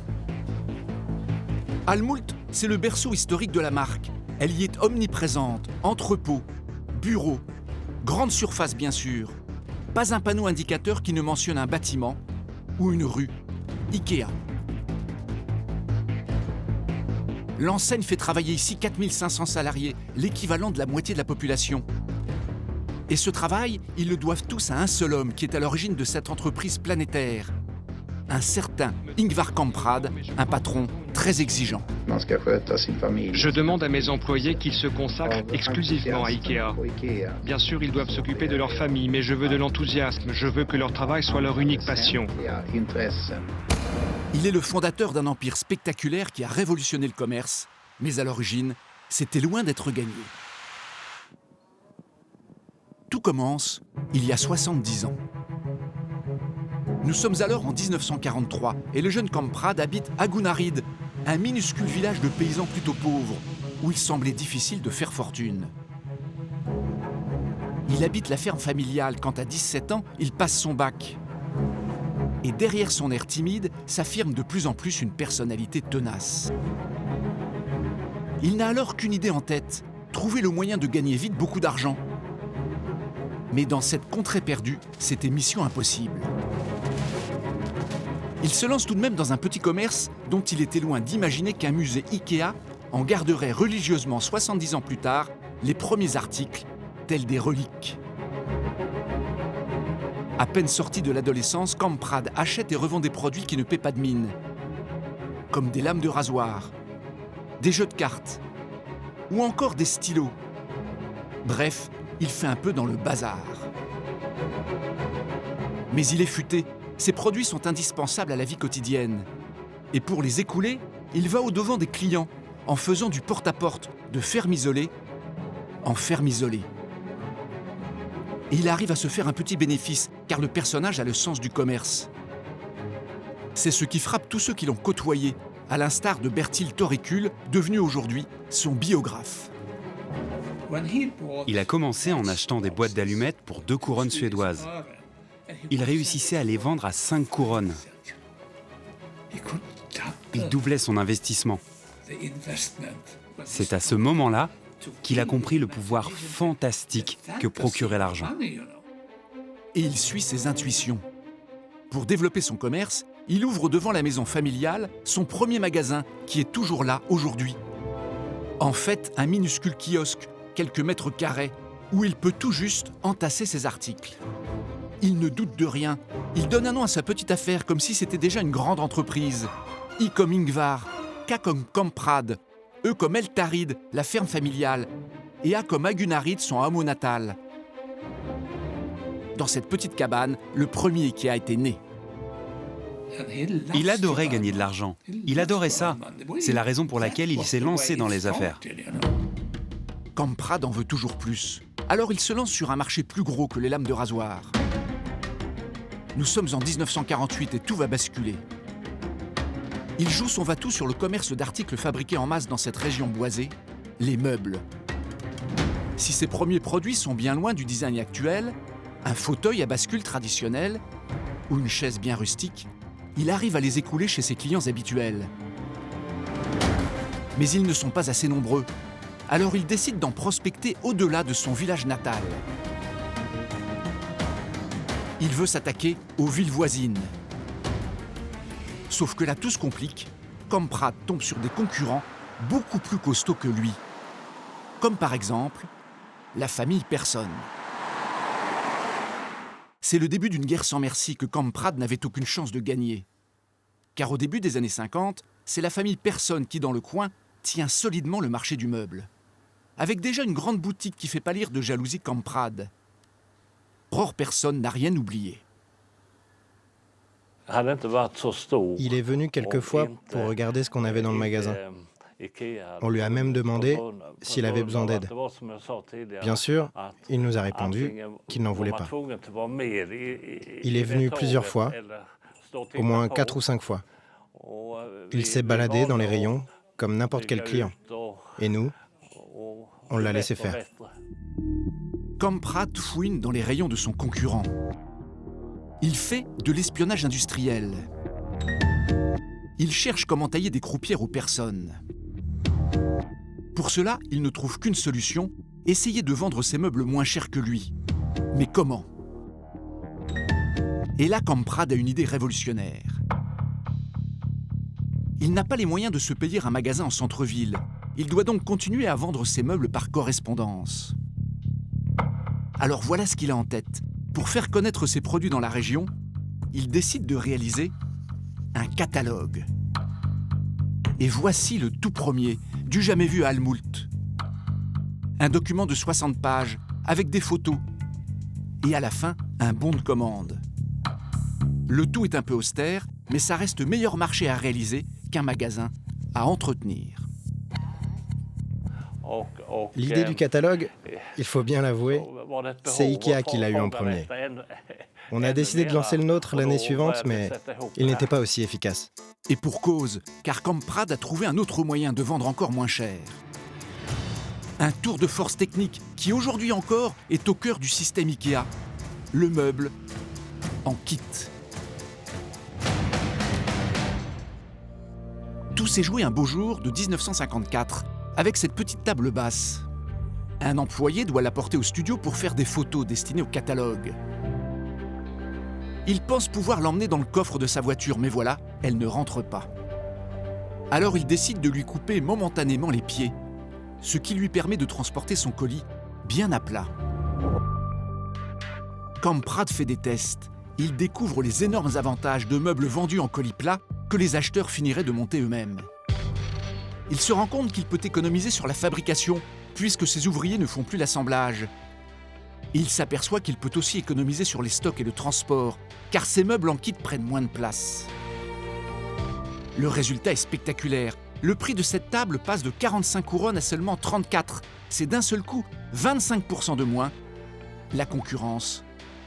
Älmhult, c'est le berceau historique de la marque. Elle y est omniprésente, entrepôts, bureaux, grande surface bien sûr. Pas un panneau indicateur qui ne mentionne un bâtiment ou une rue. Ikea. L'enseigne fait travailler ici 4500 salariés, l'équivalent de la moitié de la population. Et ce travail, ils le doivent tous à un seul homme qui est à l'origine de cette entreprise planétaire. Un certain Ingvar Kamprad, un patron très exigeant. Je demande à mes employés qu'ils se consacrent exclusivement à Ikea. Bien sûr, ils doivent s'occuper de leur famille, mais je veux de l'enthousiasme. Je veux que leur travail soit leur unique passion. Il est le fondateur d'un empire spectaculaire qui a révolutionné le commerce, mais à l'origine, c'était loin d'être gagné. Tout commence il y a 70 ans. Nous sommes alors en 1943 et le jeune Kamprad habite à Gunnarid, un minuscule village de paysans plutôt pauvres, où il semblait difficile de faire fortune. Il habite la ferme familiale quand à 17 ans, il passe son bac. Et derrière son air timide s'affirme de plus en plus une personnalité tenace. Il n'a alors qu'une idée en tête, trouver le moyen de gagner vite beaucoup d'argent. Mais dans cette contrée perdue, c'était mission impossible. Il se lance tout de même dans un petit commerce dont il était loin d'imaginer qu'un musée Ikea en garderait religieusement 70 ans plus tard les premiers articles, tels des reliques. À peine sorti de l'adolescence, Kamprad achète et revend des produits qui ne paient pas de mine, comme des lames de rasoir, des jeux de cartes ou encore des stylos. Bref, il fait un peu dans le bazar. Mais il est futé. Ces produits sont indispensables à la vie quotidienne. Et pour les écouler, il va au-devant des clients en faisant du porte-à-porte, de ferme isolée en ferme isolée. Et il arrive à se faire un petit bénéfice, car le personnage a le sens du commerce. C'est ce qui frappe tous ceux qui l'ont côtoyé, à l'instar de Bertil Torricul, devenu aujourd'hui son biographe. Il a commencé en achetant des boîtes d'allumettes pour 2 couronnes suédoises. Il réussissait à les vendre à 5 couronnes. Il doublait son investissement. C'est à ce moment-là qu'il a compris le pouvoir fantastique que procurait l'argent. Et il suit ses intuitions. Pour développer son commerce, il ouvre devant la maison familiale son premier magasin qui est toujours là aujourd'hui. En fait, un minuscule kiosque, quelques mètres carrés, où il peut tout juste entasser ses articles. Il ne doute de rien. Il donne un nom à sa petite affaire comme si c'était déjà une grande entreprise. I comme Ingvar, K comme Kamprad, E comme Eltarid, la ferme familiale, et A comme Agunarid, son hameau natal. Dans cette petite cabane, le premier Ikea était né. Il adorait gagner de l'argent. Il adorait ça. C'est la raison pour laquelle il s'est lancé dans les affaires. Kamprad en veut toujours plus. Alors il se lance sur un marché plus gros que les lames de rasoir. Nous sommes en 1948 et tout va basculer. Il joue son va-tout sur le commerce d'articles fabriqués en masse dans cette région boisée, les meubles. Si ses premiers produits sont bien loin du design actuel, un fauteuil à bascule traditionnel ou une chaise bien rustique, il arrive à les écouler chez ses clients habituels. Mais ils ne sont pas assez nombreux. Alors il décide d'en prospecter au-delà de son village natal. Il veut s'attaquer aux villes voisines. Sauf que là, tout se complique. Kamprad tombe sur des concurrents beaucoup plus costauds que lui. Comme par exemple, la famille Persson. C'est le début d'une guerre sans merci que Kamprad n'avait aucune chance de gagner. Car au début des années 50, c'est la famille Persson qui, dans le coin, tient solidement le marché du meuble. Avec déjà une grande boutique qui fait pâlir de jalousie Kamprad. Bror Persson n'a rien oublié. Il est venu quelques fois pour regarder ce qu'on avait dans le magasin. On lui a même demandé s'il avait besoin d'aide. Bien sûr, il nous a répondu qu'il n'en voulait pas. Il est venu plusieurs fois, au moins 4 ou 5 fois. Il s'est baladé dans les rayons comme n'importe quel client. Et nous, on l'a laissé faire. Kamprad fouine dans les rayons de son concurrent. Il fait de l'espionnage industriel. Il cherche comment tailler des croupières aux personnes. Pour cela, il ne trouve qu'une solution, essayer de vendre ses meubles moins chers que lui. Mais comment? Et là, Kamprad a une idée révolutionnaire. Il n'a pas les moyens de se payer un magasin en centre-ville. Il doit donc continuer à vendre ses meubles par correspondance. Alors voilà ce qu'il a en tête. Pour faire connaître ses produits dans la région, il décide de réaliser un catalogue. Et voici le tout premier, du jamais vu à Almoult. Un document de 60 pages, avec des photos. Et à la fin, un bon de commande. Le tout est un peu austère, mais ça reste meilleur marché à réaliser qu'un magasin à entretenir. L'idée du catalogue, il faut bien l'avouer, c'est Ikea qui l'a eu en premier. On a décidé de lancer le nôtre l'année suivante, mais il n'était pas aussi efficace. Et pour cause, car Kamprad a trouvé un autre moyen de vendre encore moins cher. Un tour de force technique qui aujourd'hui encore est au cœur du système Ikea. Le meuble en kit. Tout s'est joué un beau jour de 1954, avec cette petite table basse. Un employé doit la porter au studio pour faire des photos destinées au catalogue. Il pense pouvoir l'emmener dans le coffre de sa voiture, mais voilà, elle ne rentre pas. Alors il décide de lui couper momentanément les pieds, ce qui lui permet de transporter son colis bien à plat. Kamprad fait des tests. Il découvre les énormes avantages de meubles vendus en colis plat que les acheteurs finiraient de monter eux-mêmes. Il se rend compte qu'il peut économiser sur la fabrication, puisque ses ouvriers ne font plus l'assemblage. Il s'aperçoit qu'il peut aussi économiser sur les stocks et le transport, car ces meubles en kit prennent moins de place. Le résultat est spectaculaire. Le prix de cette table passe de 45 couronnes à seulement 34. C'est d'un seul coup 25% de moins. La concurrence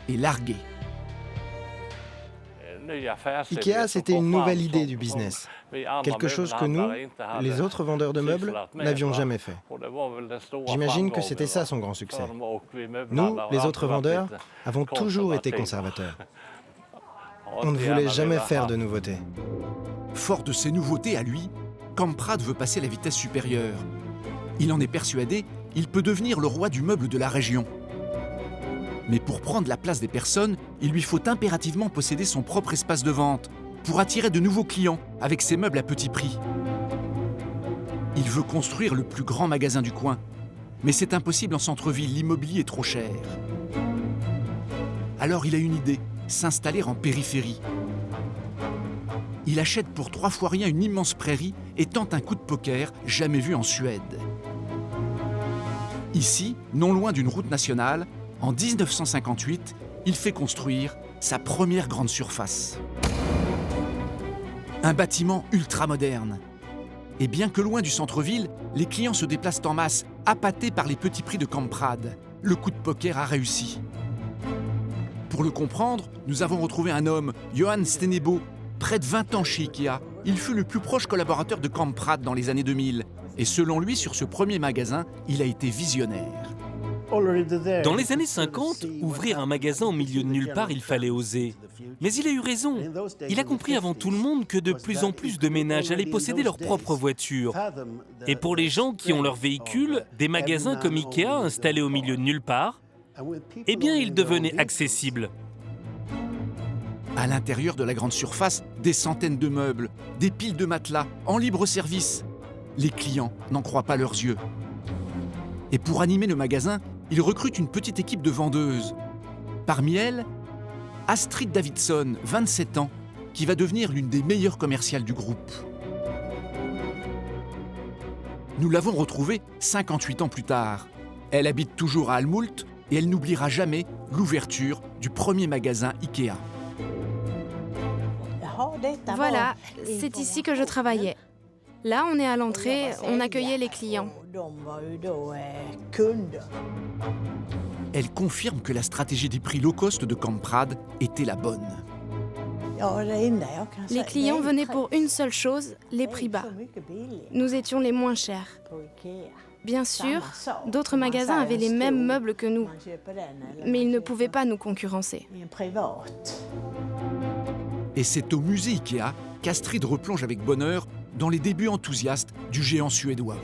est larguée. Ikea, c'était une nouvelle idée du business. Quelque chose que nous, les autres vendeurs de meubles, n'avions jamais fait. J'imagine que c'était ça son grand succès. Nous, les autres vendeurs, avons toujours été conservateurs. On ne voulait jamais faire de nouveautés. Fort de ces nouveautés à lui, Kamprad veut passer la vitesse supérieure. Il en est persuadé, il peut devenir le roi du meuble de la région. Mais pour prendre la place des personnes, il lui faut impérativement posséder son propre espace de vente pour attirer de nouveaux clients avec ses meubles à petit prix. Il veut construire le plus grand magasin du coin, mais c'est impossible en centre-ville, l'immobilier est trop cher. Alors il a une idée, s'installer en périphérie. Il achète pour 3 fois rien une immense prairie et tente un coup de poker jamais vu en Suède. Ici, non loin d'une route nationale, en 1958, il fait construire sa première grande surface. Un bâtiment ultra-moderne. Et bien que loin du centre-ville, les clients se déplacent en masse, appâtés par les petits prix de Kamprad. Le coup de poker a réussi. Pour le comprendre, nous avons retrouvé un homme, Johan Stenebo, près de 20 ans chez Ikea. Il fut le plus proche collaborateur de Kamprad dans les années 2000. Et selon lui, sur ce premier magasin, il a été visionnaire. Dans les années 50, ouvrir un magasin au milieu de nulle part, il fallait oser. Mais il a eu raison. Il a compris avant tout le monde que de plus en plus de ménages allaient posséder leur propre voiture. Et pour les gens qui ont leur véhicule, des magasins comme Ikea installés au milieu de nulle part, eh bien, ils devenaient accessibles. À l'intérieur de la grande surface, des centaines de meubles, des piles de matelas, en libre service. Les clients n'en croient pas leurs yeux. Et pour animer le magasin, ils recrutent une petite équipe de vendeuses. Parmi elles, Astrid Davidson, 27 ans, qui va devenir l'une des meilleures commerciales du groupe. Nous l'avons retrouvée 58 ans plus tard. Elle habite toujours à Almult et elle n'oubliera jamais l'ouverture du premier magasin Ikea. Voilà, c'est ici que je travaillais. Là, on est à l'entrée, on accueillait les clients. Elle confirme que la stratégie des prix low cost de Kamprad était la bonne. Les clients venaient pour une seule chose, les prix bas. Nous étions les moins chers. Bien sûr, d'autres magasins avaient les mêmes meubles que nous, mais ils ne pouvaient pas nous concurrencer. Et c'est au musée Ikea qu'Astrid replonge avec bonheur dans les débuts enthousiastes du géant suédois.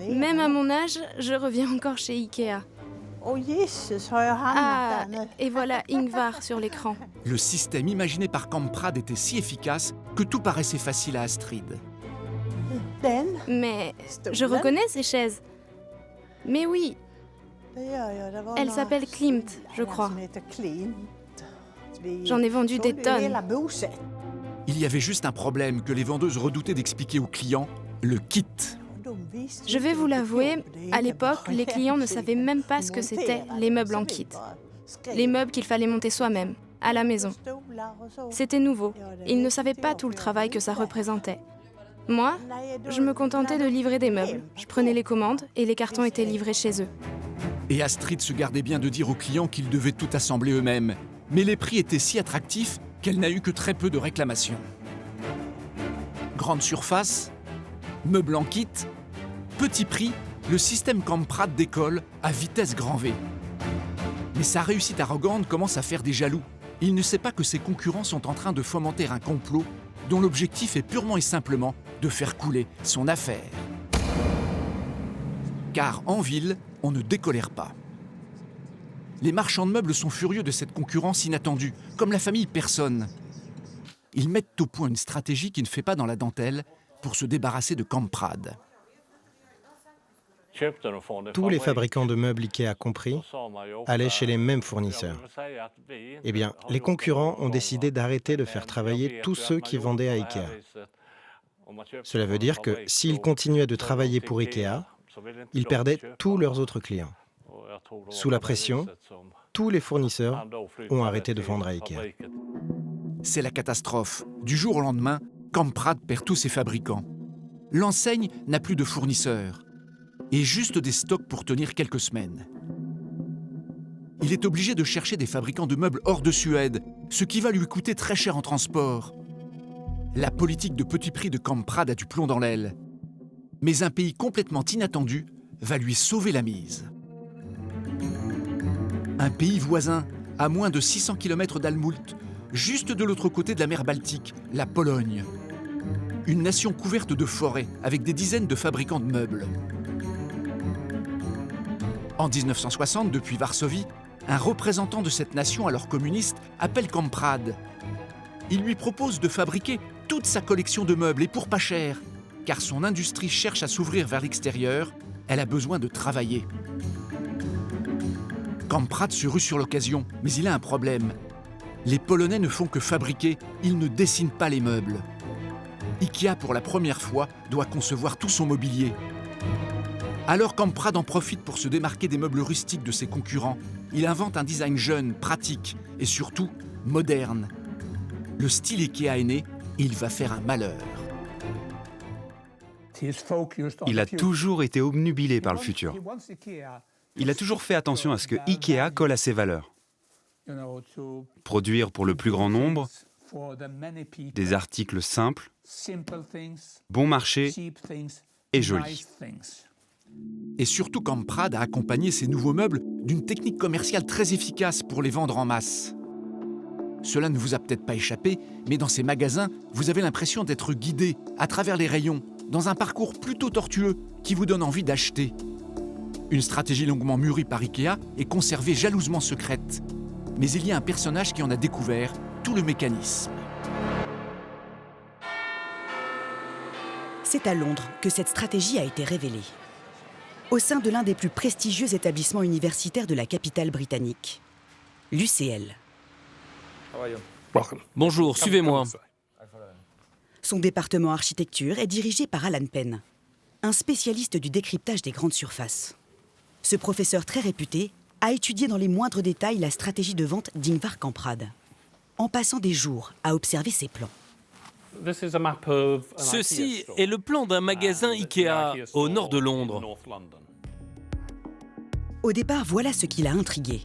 Même à mon âge, je reviens encore chez Ikea. Ah, et voilà Ingvar sur l'écran. Le système imaginé par Kamprad était si efficace que tout paraissait facile à Astrid. Mais je reconnais ces chaises. Mais oui, elle s'appelle Klimt, je crois. J'en ai vendu des tonnes. Il y avait juste un problème que les vendeuses redoutaient d'expliquer aux clients, le kit. Je vais vous l'avouer, à l'époque, les clients ne savaient même pas ce que c'était les meubles en kit. Les meubles qu'il fallait monter soi-même, à la maison. C'était nouveau. Ils ne savaient pas tout le travail que ça représentait. Moi, je me contentais de livrer des meubles. Je prenais les commandes et les cartons étaient livrés chez eux. Et Astrid se gardait bien de dire aux clients qu'ils devaient tout assembler eux-mêmes. Mais les prix étaient si attractifs qu'elle n'a eu que très peu de réclamations. Grande surface, meubles en kit, petit prix, le système Kamprad décolle à vitesse grand V. Mais sa réussite arrogante commence à faire des jaloux. Il ne sait pas que ses concurrents sont en train de fomenter un complot dont l'objectif est purement et simplement de faire couler son affaire. Car en ville, on ne décolère pas. Les marchands de meubles sont furieux de cette concurrence inattendue, comme la famille Persson. Ils mettent au point une stratégie qui ne fait pas dans la dentelle pour se débarrasser de Kamprad. Tous les fabricants de meubles Ikea compris allaient chez les mêmes fournisseurs. Eh bien, les concurrents ont décidé d'arrêter de faire travailler tous ceux qui vendaient à Ikea. Cela veut dire que s'ils continuaient de travailler pour Ikea, ils perdaient tous leurs autres clients. Sous la pression, tous les fournisseurs ont arrêté de vendre à Ikea. C'est la catastrophe. Du jour au lendemain, Kamprad perd tous ses fabricants. L'enseigne n'a plus de fournisseurs et juste des stocks pour tenir quelques semaines. Il est obligé de chercher des fabricants de meubles hors de Suède, ce qui va lui coûter très cher en transport. La politique de petit prix de Kamprad a du plomb dans l'aile. Mais un pays complètement inattendu va lui sauver la mise. Un pays voisin, à moins de 600 km d'Almult, juste de l'autre côté de la mer Baltique, la Pologne. Une nation couverte de forêts, avec des dizaines de fabricants de meubles. En 1960, depuis Varsovie, un représentant de cette nation, alors communiste, appelle Kamprad. Il lui propose de fabriquer toute sa collection de meubles, et pour pas cher, car son industrie cherche à s'ouvrir vers l'extérieur, elle a besoin de travailler. Kamprad se rue sur l'occasion, mais il a un problème. Les Polonais ne font que fabriquer, ils ne dessinent pas les meubles. Ikea, pour la première fois, doit concevoir tout son mobilier. Alors Kamprad en profite pour se démarquer des meubles rustiques de ses concurrents. Il invente un design jeune, pratique et surtout moderne. le style Ikea est né et il va faire un malheur. Il a toujours été obnubilé par le futur. Il a toujours fait attention à ce que Ikea colle à ses valeurs. Produire pour le plus grand nombre, des articles simples, bon marché et jolis. Et surtout Kamprad a accompagné ces nouveaux meubles d'une technique commerciale très efficace pour les vendre en masse. Cela ne vous a peut-être pas échappé, mais dans ces magasins, vous avez l'impression d'être guidé à travers les rayons, dans un parcours plutôt tortueux qui vous donne envie d'acheter. Une stratégie longuement mûrie par Ikea et conservée jalousement secrète. Mais il y a un personnage qui en a découvert tout le mécanisme. C'est à Londres que cette stratégie a été révélée. Au sein de l'un des plus prestigieux établissements universitaires de la capitale britannique, l'UCL. Bonjour, suivez-moi. Son département architecture est dirigé par Alan Penn, un spécialiste du décryptage des grandes surfaces. Ce professeur très réputé a étudié dans les moindres détails la stratégie de vente d'Ingvar Kamprad, en passant des jours à observer ses plans. Ceci est le plan d'un magasin Ikea au nord de Londres. Au départ, voilà ce qui l'a intrigué.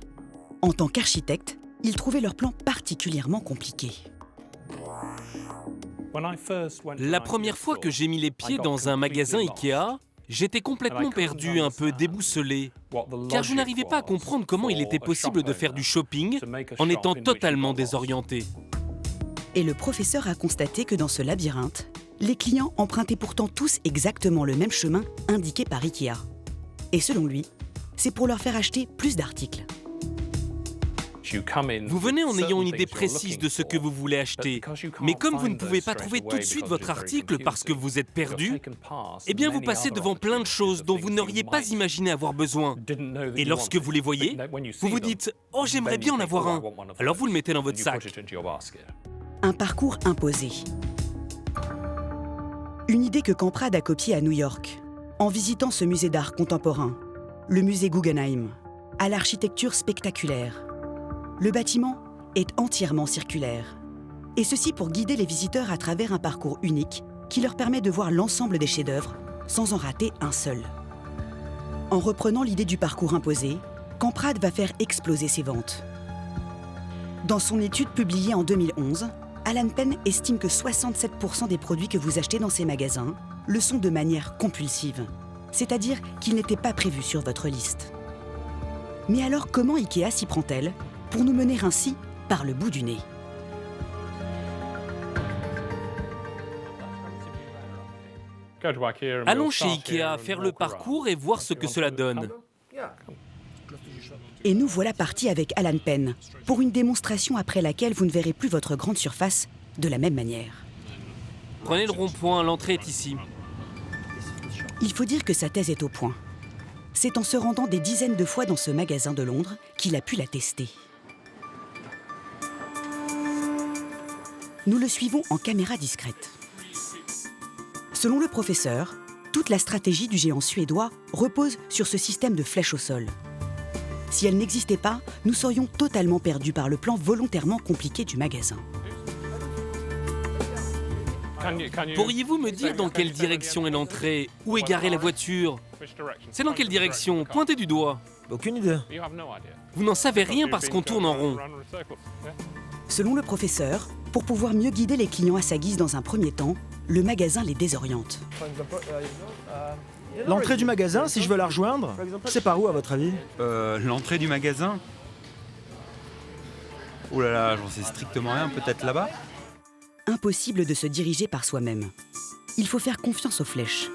En tant qu'architecte, il trouvait leur plan particulièrement compliqué. La première fois que j'ai mis les pieds dans un magasin Ikea, j'étais complètement perdu, un peu déboussolé, car je n'arrivais pas à comprendre comment il était possible de faire du shopping en étant totalement désorienté. Et le professeur a constaté que dans ce labyrinthe, les clients empruntaient pourtant tous exactement le même chemin indiqué par Ikea. Et selon lui, c'est pour leur faire acheter plus d'articles. Vous venez en ayant une idée précise de ce que vous voulez acheter, mais comme vous ne pouvez pas trouver tout de suite votre article parce que vous êtes perdu, eh bien vous passez devant plein de choses dont vous n'auriez pas imaginé avoir besoin. Et lorsque vous les voyez, vous vous dites « Oh, j'aimerais bien en avoir un », alors vous le mettez dans votre sac. Un parcours imposé. Une idée que Kamprad a copiée à New York, en visitant ce musée d'art contemporain, le musée Guggenheim, à l'architecture spectaculaire. Le bâtiment est entièrement circulaire. Et ceci pour guider les visiteurs à travers un parcours unique qui leur permet de voir l'ensemble des chefs-d'œuvre sans en rater un seul. En reprenant l'idée du parcours imposé, Kamprad va faire exploser ses ventes. Dans son étude publiée en 2011, Alan Penn estime que 67% des produits que vous achetez dans ces magasins le sont de manière compulsive, c'est-à-dire qu'ils n'étaient pas prévus sur votre liste. Mais alors comment Ikea s'y prend-elle pour nous mener ainsi par le bout du nez? Allons chez Ikea, faire le parcours et voir ce que cela donne. Et nous voilà partis avec Alan Penn pour une démonstration après laquelle vous ne verrez plus votre grande surface de la même manière. Prenez le rond-point, l'entrée est ici. Il faut dire que sa thèse est au point. C'est en se rendant des dizaines de fois dans ce magasin de Londres qu'il a pu la tester. Nous le suivons en caméra discrète. Selon le professeur, toute la stratégie du géant suédois repose sur ce système de flèches au sol. Si elle n'existait pas, nous serions totalement perdus par le plan volontairement compliqué du magasin. Pourriez-vous me dire dans quelle direction est l'entrée? Où est garée la voiture? C'est dans quelle direction? Pointez du doigt. Aucune idée. Vous n'en savez rien parce qu'on tourne en rond. Selon le professeur, pour pouvoir mieux guider les clients à sa guise dans un premier temps, le magasin les désoriente. L'entrée du magasin, si je veux la rejoindre, c'est par où à votre avis? L'entrée du magasin? Oh là là, j'en sais strictement rien, peut-être là-bas? Impossible de se diriger par soi-même. Il faut faire confiance aux flèches.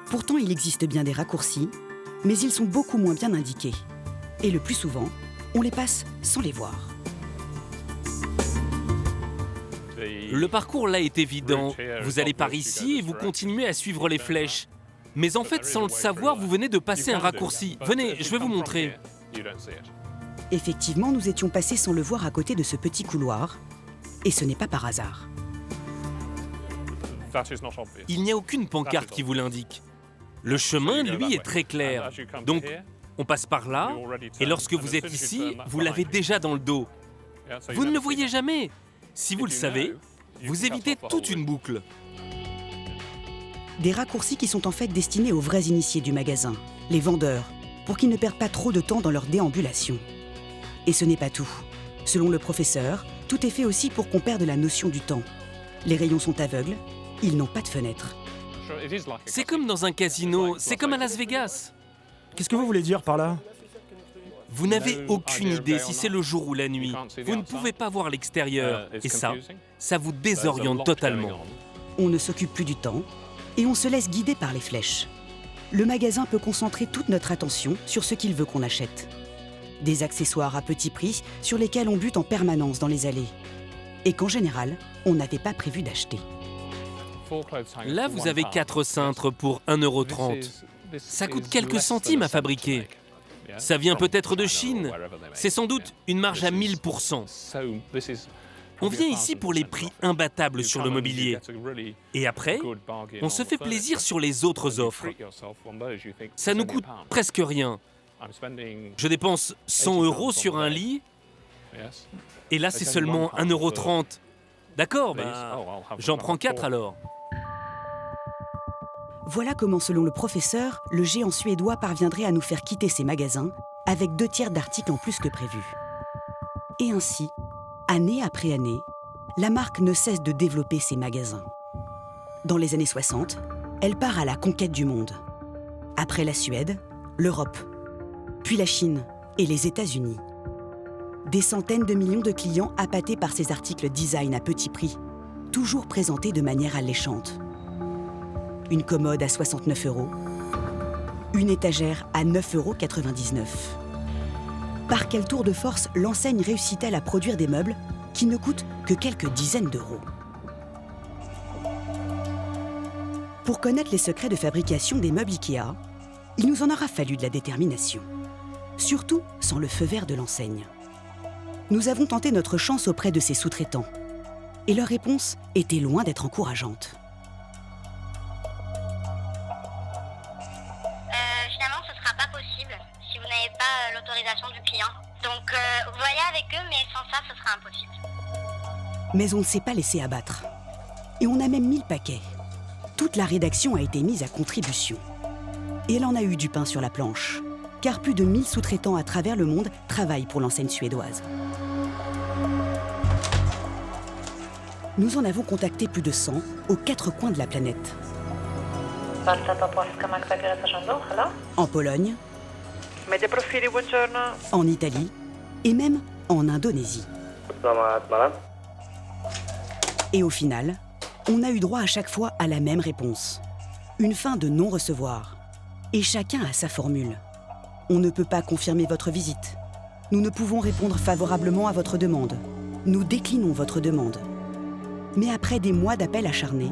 Pourtant, il existe bien des raccourcis, mais ils sont beaucoup moins bien indiqués. Et le plus souvent, on les passe sans les voir. Le parcours là est évident. Vous allez par ici et vous continuez à suivre les flèches. Mais en fait, sans le savoir, vous venez de passer un raccourci. Venez, je vais vous montrer. Effectivement, nous étions passés sans le voir à côté de ce petit couloir. Et ce n'est pas par hasard. Il n'y a aucune pancarte qui vous l'indique. Le chemin, lui, est très clair. Donc, on passe par là, et lorsque vous êtes ici, vous l'avez déjà dans le dos. Vous ne le voyez jamais. Si vous le savez, vous évitez toute une boucle. Des raccourcis qui sont en fait destinés aux vrais initiés du magasin, les vendeurs, pour qu'ils ne perdent pas trop de temps dans leur déambulation. Et ce n'est pas tout. Selon le professeur, tout est fait aussi pour qu'on perde la notion du temps. Les rayons sont aveugles, ils n'ont pas de fenêtres. C'est comme dans un casino, c'est comme à Las Vegas. Qu'est-ce que vous voulez dire par là? Vous n'avez aucune idée si c'est le jour ou la nuit. Vous ne pouvez pas voir l'extérieur. Et ça vous désoriente totalement. On ne s'occupe plus du temps et on se laisse guider par les flèches. Le magasin peut concentrer toute notre attention sur ce qu'il veut qu'on achète. Des accessoires à petit prix sur lesquels on bute en permanence dans les allées. Et qu'en général, on n'avait pas prévu d'acheter. Là, vous avez 4 cintres pour 1,30 €. Ça coûte quelques centimes à fabriquer. Ça vient peut-être de Chine. C'est sans doute une marge à 1000%. On vient ici pour les prix imbattables sur le mobilier. Et après, on se fait plaisir sur les autres offres. Ça nous coûte presque rien. Je dépense 100 € sur un lit. Et là, c'est seulement 1,30 €. D'accord, j'en prends 4 alors. Voilà comment, selon le professeur, le géant suédois parviendrait à nous faire quitter ses magasins avec 2/3 d'articles en plus que prévu. Et ainsi, année après année, la marque ne cesse de développer ses magasins. Dans les années 60, elle part à la conquête du monde. Après la Suède, l'Europe, puis la Chine et les États-Unis. Des centaines de millions de clients appâtés par ces articles design à petit prix, toujours présentés de manière alléchante. Une commode à 69 €, une étagère à 9,99 €. Par quel tour de force l'enseigne réussit-elle à produire des meubles qui ne coûtent que quelques dizaines d'euros? Pour connaître les secrets de fabrication des meubles IKEA, il nous en aura fallu de la détermination. Surtout sans le feu vert de l'enseigne. Nous avons tenté notre chance auprès de ses sous-traitants. Et leur réponse était loin d'être encourageante. Finalement, ce ne sera pas possible si vous n'avez pas l'autorisation du client. Donc, voyez avec eux, mais sans ça, ce sera impossible. Mais on ne s'est pas laissé abattre. Et on a même mis le paquet. Toute la rédaction a été mise à contribution. Et elle en a eu du pain sur la planche. Car plus de 1000 sous-traitants à travers le monde travaillent pour l'enseigne suédoise. Nous en avons contacté plus de 100 aux 4 coins de la planète. En Pologne, en Italie et même en Indonésie. Et au final, on a eu droit à chaque fois à la même réponse. Une fin de non-recevoir. Et chacun a sa formule. On ne peut pas confirmer votre visite. Nous ne pouvons répondre favorablement à votre demande. Nous déclinons votre demande. Mais après des mois d'appels acharnés,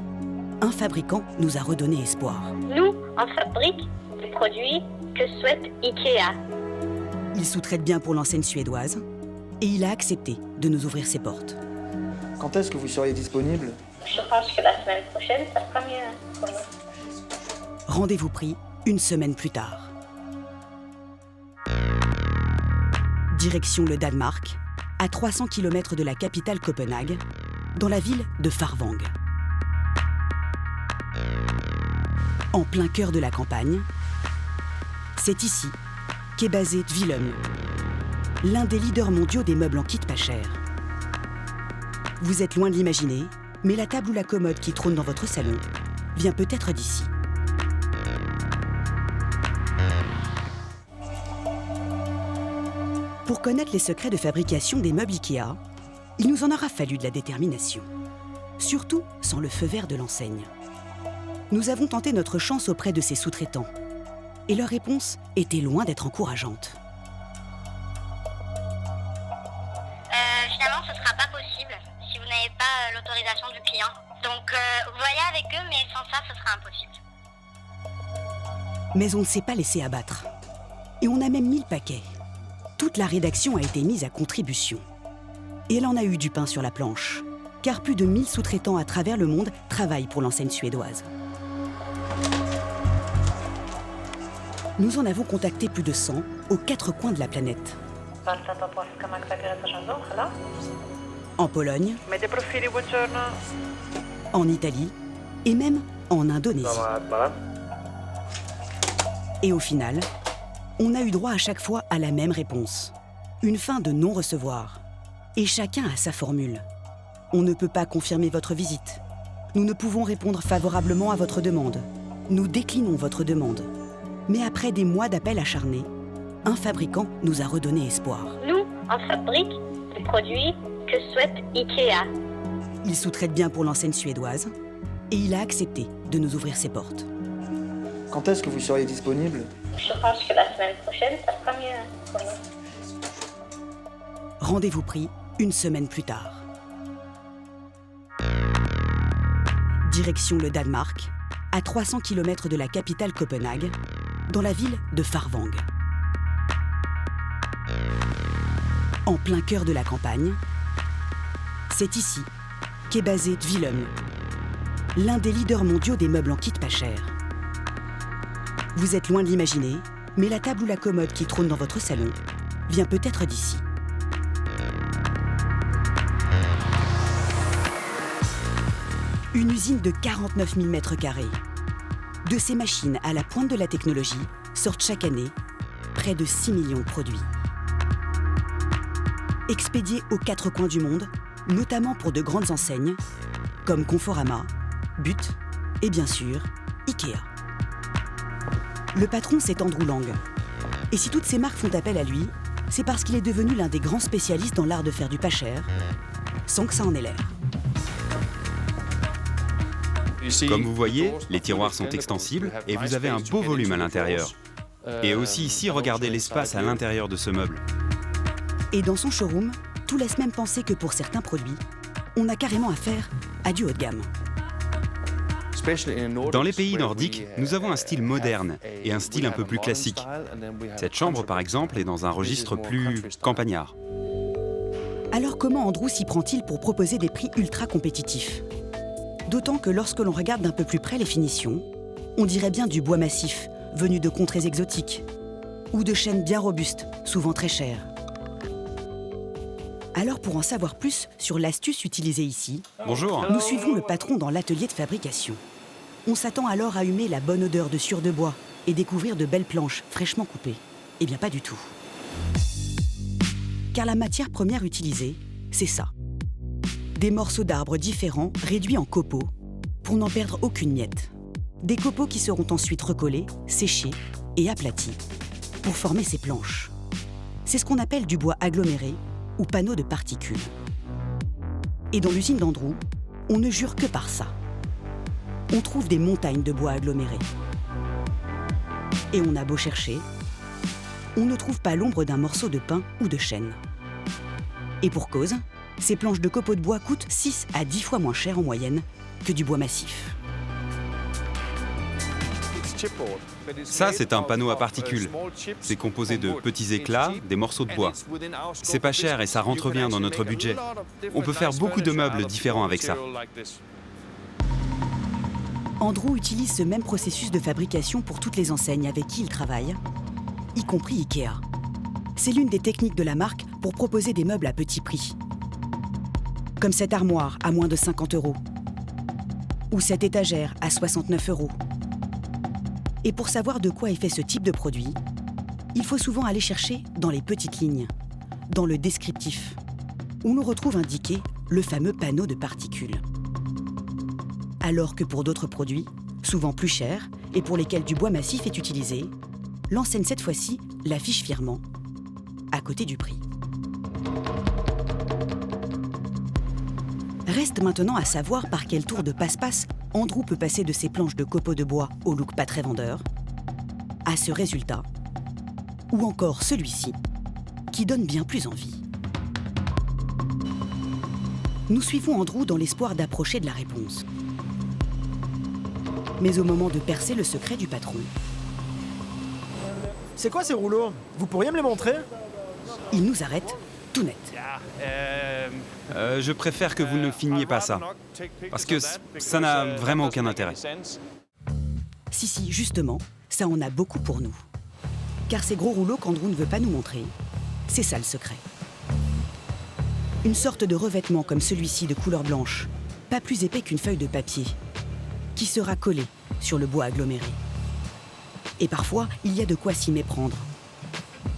un fabricant nous a redonné espoir. Nous, on fabrique des produits que souhaite IKEA. Il sous-traite bien pour l'enseigne suédoise et il a accepté de nous ouvrir ses portes. Quand est-ce que vous seriez disponible? Je pense que la semaine prochaine, ça sera mieux pour nous. Rendez-vous pris 1 semaine plus tard. Direction le Danemark, à 300 km de la capitale Copenhague, dans la ville de Farvang. En plein cœur de la campagne, c'est ici qu'est basé Tvilum, l'un des leaders mondiaux des meubles en kit pas cher. Vous êtes loin de l'imaginer, mais la table ou la commode qui trône dans votre salon vient peut-être d'ici. Pour connaître les secrets de fabrication des meubles IKEA, il nous en aura fallu de la détermination. Surtout sans le feu vert de l'enseigne. Nous avons tenté notre chance auprès de ses sous-traitants. Et leur réponse était loin d'être encourageante. Finalement, ce ne sera pas possible si vous n'avez pas l'autorisation du client. Donc, voyez avec eux, mais sans ça, ce sera impossible. Mais on ne s'est pas laissé abattre. Et on a même mis le paquet. Toute la rédaction a été mise à contribution. Et elle en a eu du pain sur la planche. Car plus de 1000 sous-traitants à travers le monde travaillent pour l'enseigne suédoise. Nous en avons contacté plus de 100 aux 4 coins de la planète. en Pologne, en Italie et même en Indonésie. Et au final, on a eu droit à chaque fois à la même réponse. Une fin de non-recevoir. Et chacun a sa formule. On ne peut pas confirmer votre visite. Nous ne pouvons répondre favorablement à votre demande. Nous déclinons votre demande. Mais après des mois d'appels acharnés, un fabricant nous a redonné espoir. Nous, on fabrique les produits que souhaite IKEA. Il sous-traite bien pour l'enseigne suédoise et il a accepté de nous ouvrir ses portes. Quand est-ce que vous seriez disponible? Je pense que la semaine prochaine, ça sera mieux pour nous. Rendez-vous pris 1 semaine plus tard. Direction le Danemark, à 300 km de la capitale Copenhague, dans la ville de Farvang. En plein cœur de la campagne, c'est ici qu'est basé Dvilum, l'un des leaders mondiaux des meubles en kit pas cher. Vous êtes loin de l'imaginer, mais la table ou la commode qui trône dans votre salon vient peut-être d'ici. Une usine de 49 000 m². De ces machines à la pointe de la technologie sortent chaque année près de 6 millions de produits. Expédiés aux 4 coins du monde, notamment pour de grandes enseignes comme Conforama, But et bien sûr IKEA. Le patron, c'est Andrew Lang. Et si toutes ces marques font appel à lui, c'est parce qu'il est devenu l'un des grands spécialistes dans l'art de faire du pas cher, sans que ça en ait l'air. Comme vous voyez, les tiroirs sont extensibles et vous avez un beau volume à l'intérieur. Et aussi ici, regardez l'espace à l'intérieur de ce meuble. Et dans son showroom, tout laisse même penser que pour certains produits, on a carrément affaire à du haut de gamme. Dans les pays nordiques, nous avons un style moderne et un style un peu plus classique. Cette chambre, par exemple, est dans un registre plus campagnard. Alors comment Andrew s'y prend-il pour proposer des prix ultra compétitifs? D'autant que lorsque l'on regarde d'un peu plus près les finitions, on dirait bien du bois massif, venu de contrées exotiques, ou de chênes bien robustes, souvent très chères. Alors pour en savoir plus sur l'astuce utilisée ici, bonjour. Nous suivons le patron dans l'atelier de fabrication. On s'attend alors à humer la bonne odeur de sueur de bois et découvrir de belles planches fraîchement coupées. Eh bien pas du tout. Car la matière première utilisée, c'est ça. Des morceaux d'arbres différents réduits en copeaux pour n'en perdre aucune miette. Des copeaux qui seront ensuite recollés, séchés et aplatis pour former ces planches. C'est ce qu'on appelle du bois aggloméré ou panneau de particules. Et dans l'usine d'Andrew, on ne jure que par ça. On trouve des montagnes de bois aggloméré. Et on a beau chercher, on ne trouve pas l'ombre d'un morceau de pin ou de chêne. Et pour cause, ces planches de copeaux de bois coûtent 6 à 10 fois moins cher en moyenne que du bois massif. Ça, c'est un panneau à particules. C'est composé de petits éclats, des morceaux de bois. C'est pas cher et ça rentre bien dans notre budget. On peut faire beaucoup de meubles différents avec ça. Andrew utilise ce même processus de fabrication pour toutes les enseignes avec qui il travaille, y compris IKEA. C'est l'une des techniques de la marque pour proposer des meubles à petit prix. Comme cette armoire à moins de 50 €, ou cette étagère à 69 €. Et pour savoir de quoi est fait ce type de produit, il faut souvent aller chercher dans les petites lignes, dans le descriptif, où l'on retrouve indiqué le fameux panneau de particules. Alors que pour d'autres produits, souvent plus chers et pour lesquels du bois massif est utilisé, l'enseigne cette fois-ci l'affiche fièrement, à côté du prix. Reste maintenant à savoir par quel tour de passe-passe Andrew peut passer de ces planches de copeaux de bois au look pas très vendeur à ce résultat, ou encore celui-ci, qui donne bien plus envie. Nous suivons Andrew dans l'espoir d'approcher de la réponse. Mais au moment de percer le secret du patron... C'est quoi ces rouleaux? Vous pourriez me les montrer? Il nous arrête tout net. Je préfère que vous ne filmiez pas ça, parce que ça n'a vraiment aucun intérêt. Si, justement, ça en a beaucoup pour nous. Car ces gros rouleaux qu'Andrew ne veut pas nous montrer, c'est ça le secret. Une sorte de revêtement comme celui-ci de couleur blanche, pas plus épais qu'une feuille de papier, qui sera collé sur le bois aggloméré. Et parfois, il y a de quoi s'y méprendre.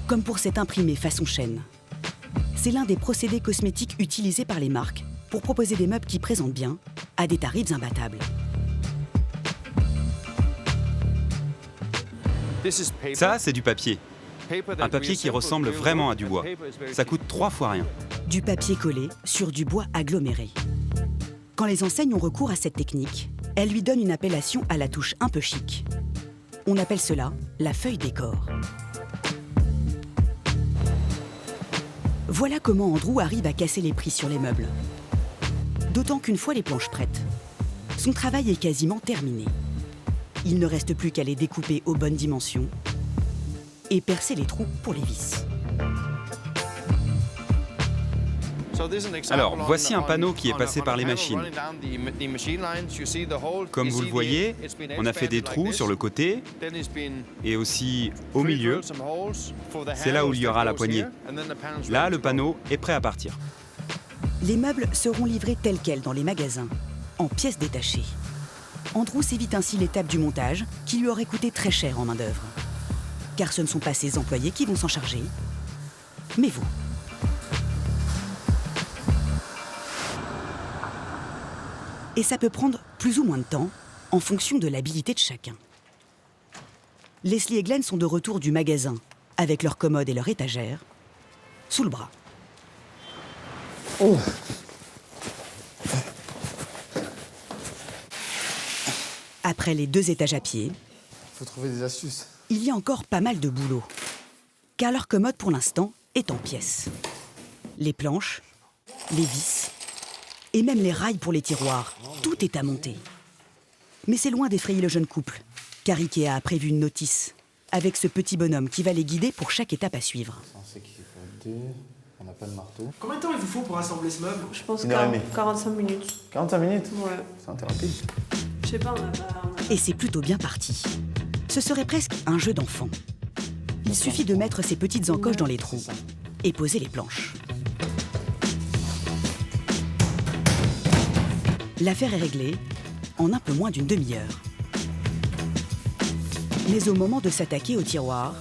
Comme pour cet imprimé façon chaîne. C'est l'un des procédés cosmétiques utilisés par les marques pour proposer des meubles qui présentent bien, à des tarifs imbattables. Ça, c'est du papier. Un papier qui ressemble vraiment à du bois. Ça coûte 3 fois rien. Du papier collé sur du bois aggloméré. Quand les enseignes ont recours à cette technique, elles lui donnent une appellation à la touche un peu chic. On appelle cela la feuille décor. Voilà comment Andrew arrive à casser les prix sur les meubles. D'autant qu'une fois les planches prêtes, son travail est quasiment terminé. Il ne reste plus qu'à les découper aux bonnes dimensions et percer les trous pour les vis. Alors, voici un panneau qui est passé par les machines. Comme vous le voyez, on a fait des trous sur le côté et aussi au milieu. C'est là où il y aura la poignée. Là, le panneau est prêt à partir. Les meubles seront livrés tels quels dans les magasins, en pièces détachées. Andrew s'évite ainsi l'étape du montage qui lui aurait coûté très cher en main-d'œuvre. Car ce ne sont pas ses employés qui vont s'en charger, mais vous. Et ça peut prendre plus ou moins de temps en fonction de l'habilité de chacun. Leslie et Glenn sont de retour du magasin avec leur commode et leur étagère sous le bras. Oh. Après les 2 étages à pied, faut trouver des astuces. Il y a encore pas mal de boulot, car leur commode pour l'instant est en pièces. Les planches, les vis et même les rails pour les tiroirs, tout est à monter. Mais c'est loin d'effrayer le jeune couple, car Ikea a prévu une notice avec ce petit bonhomme qui va les guider pour chaque étape à suivre. On n'a pas de marteau. Combien de temps il vous faut pour assembler ce meuble? Je pense 45 minutes. 45 minutes? Ouais. C'est un peu rapide. Je sais pas, on a pas... Et c'est plutôt bien parti. Ce serait presque un jeu d'enfant. Il suffit de mettre ces petites encoches dans les trous et poser les planches. L'affaire est réglée en un peu moins d'une demi-heure. Mais au moment de s'attaquer au tiroir,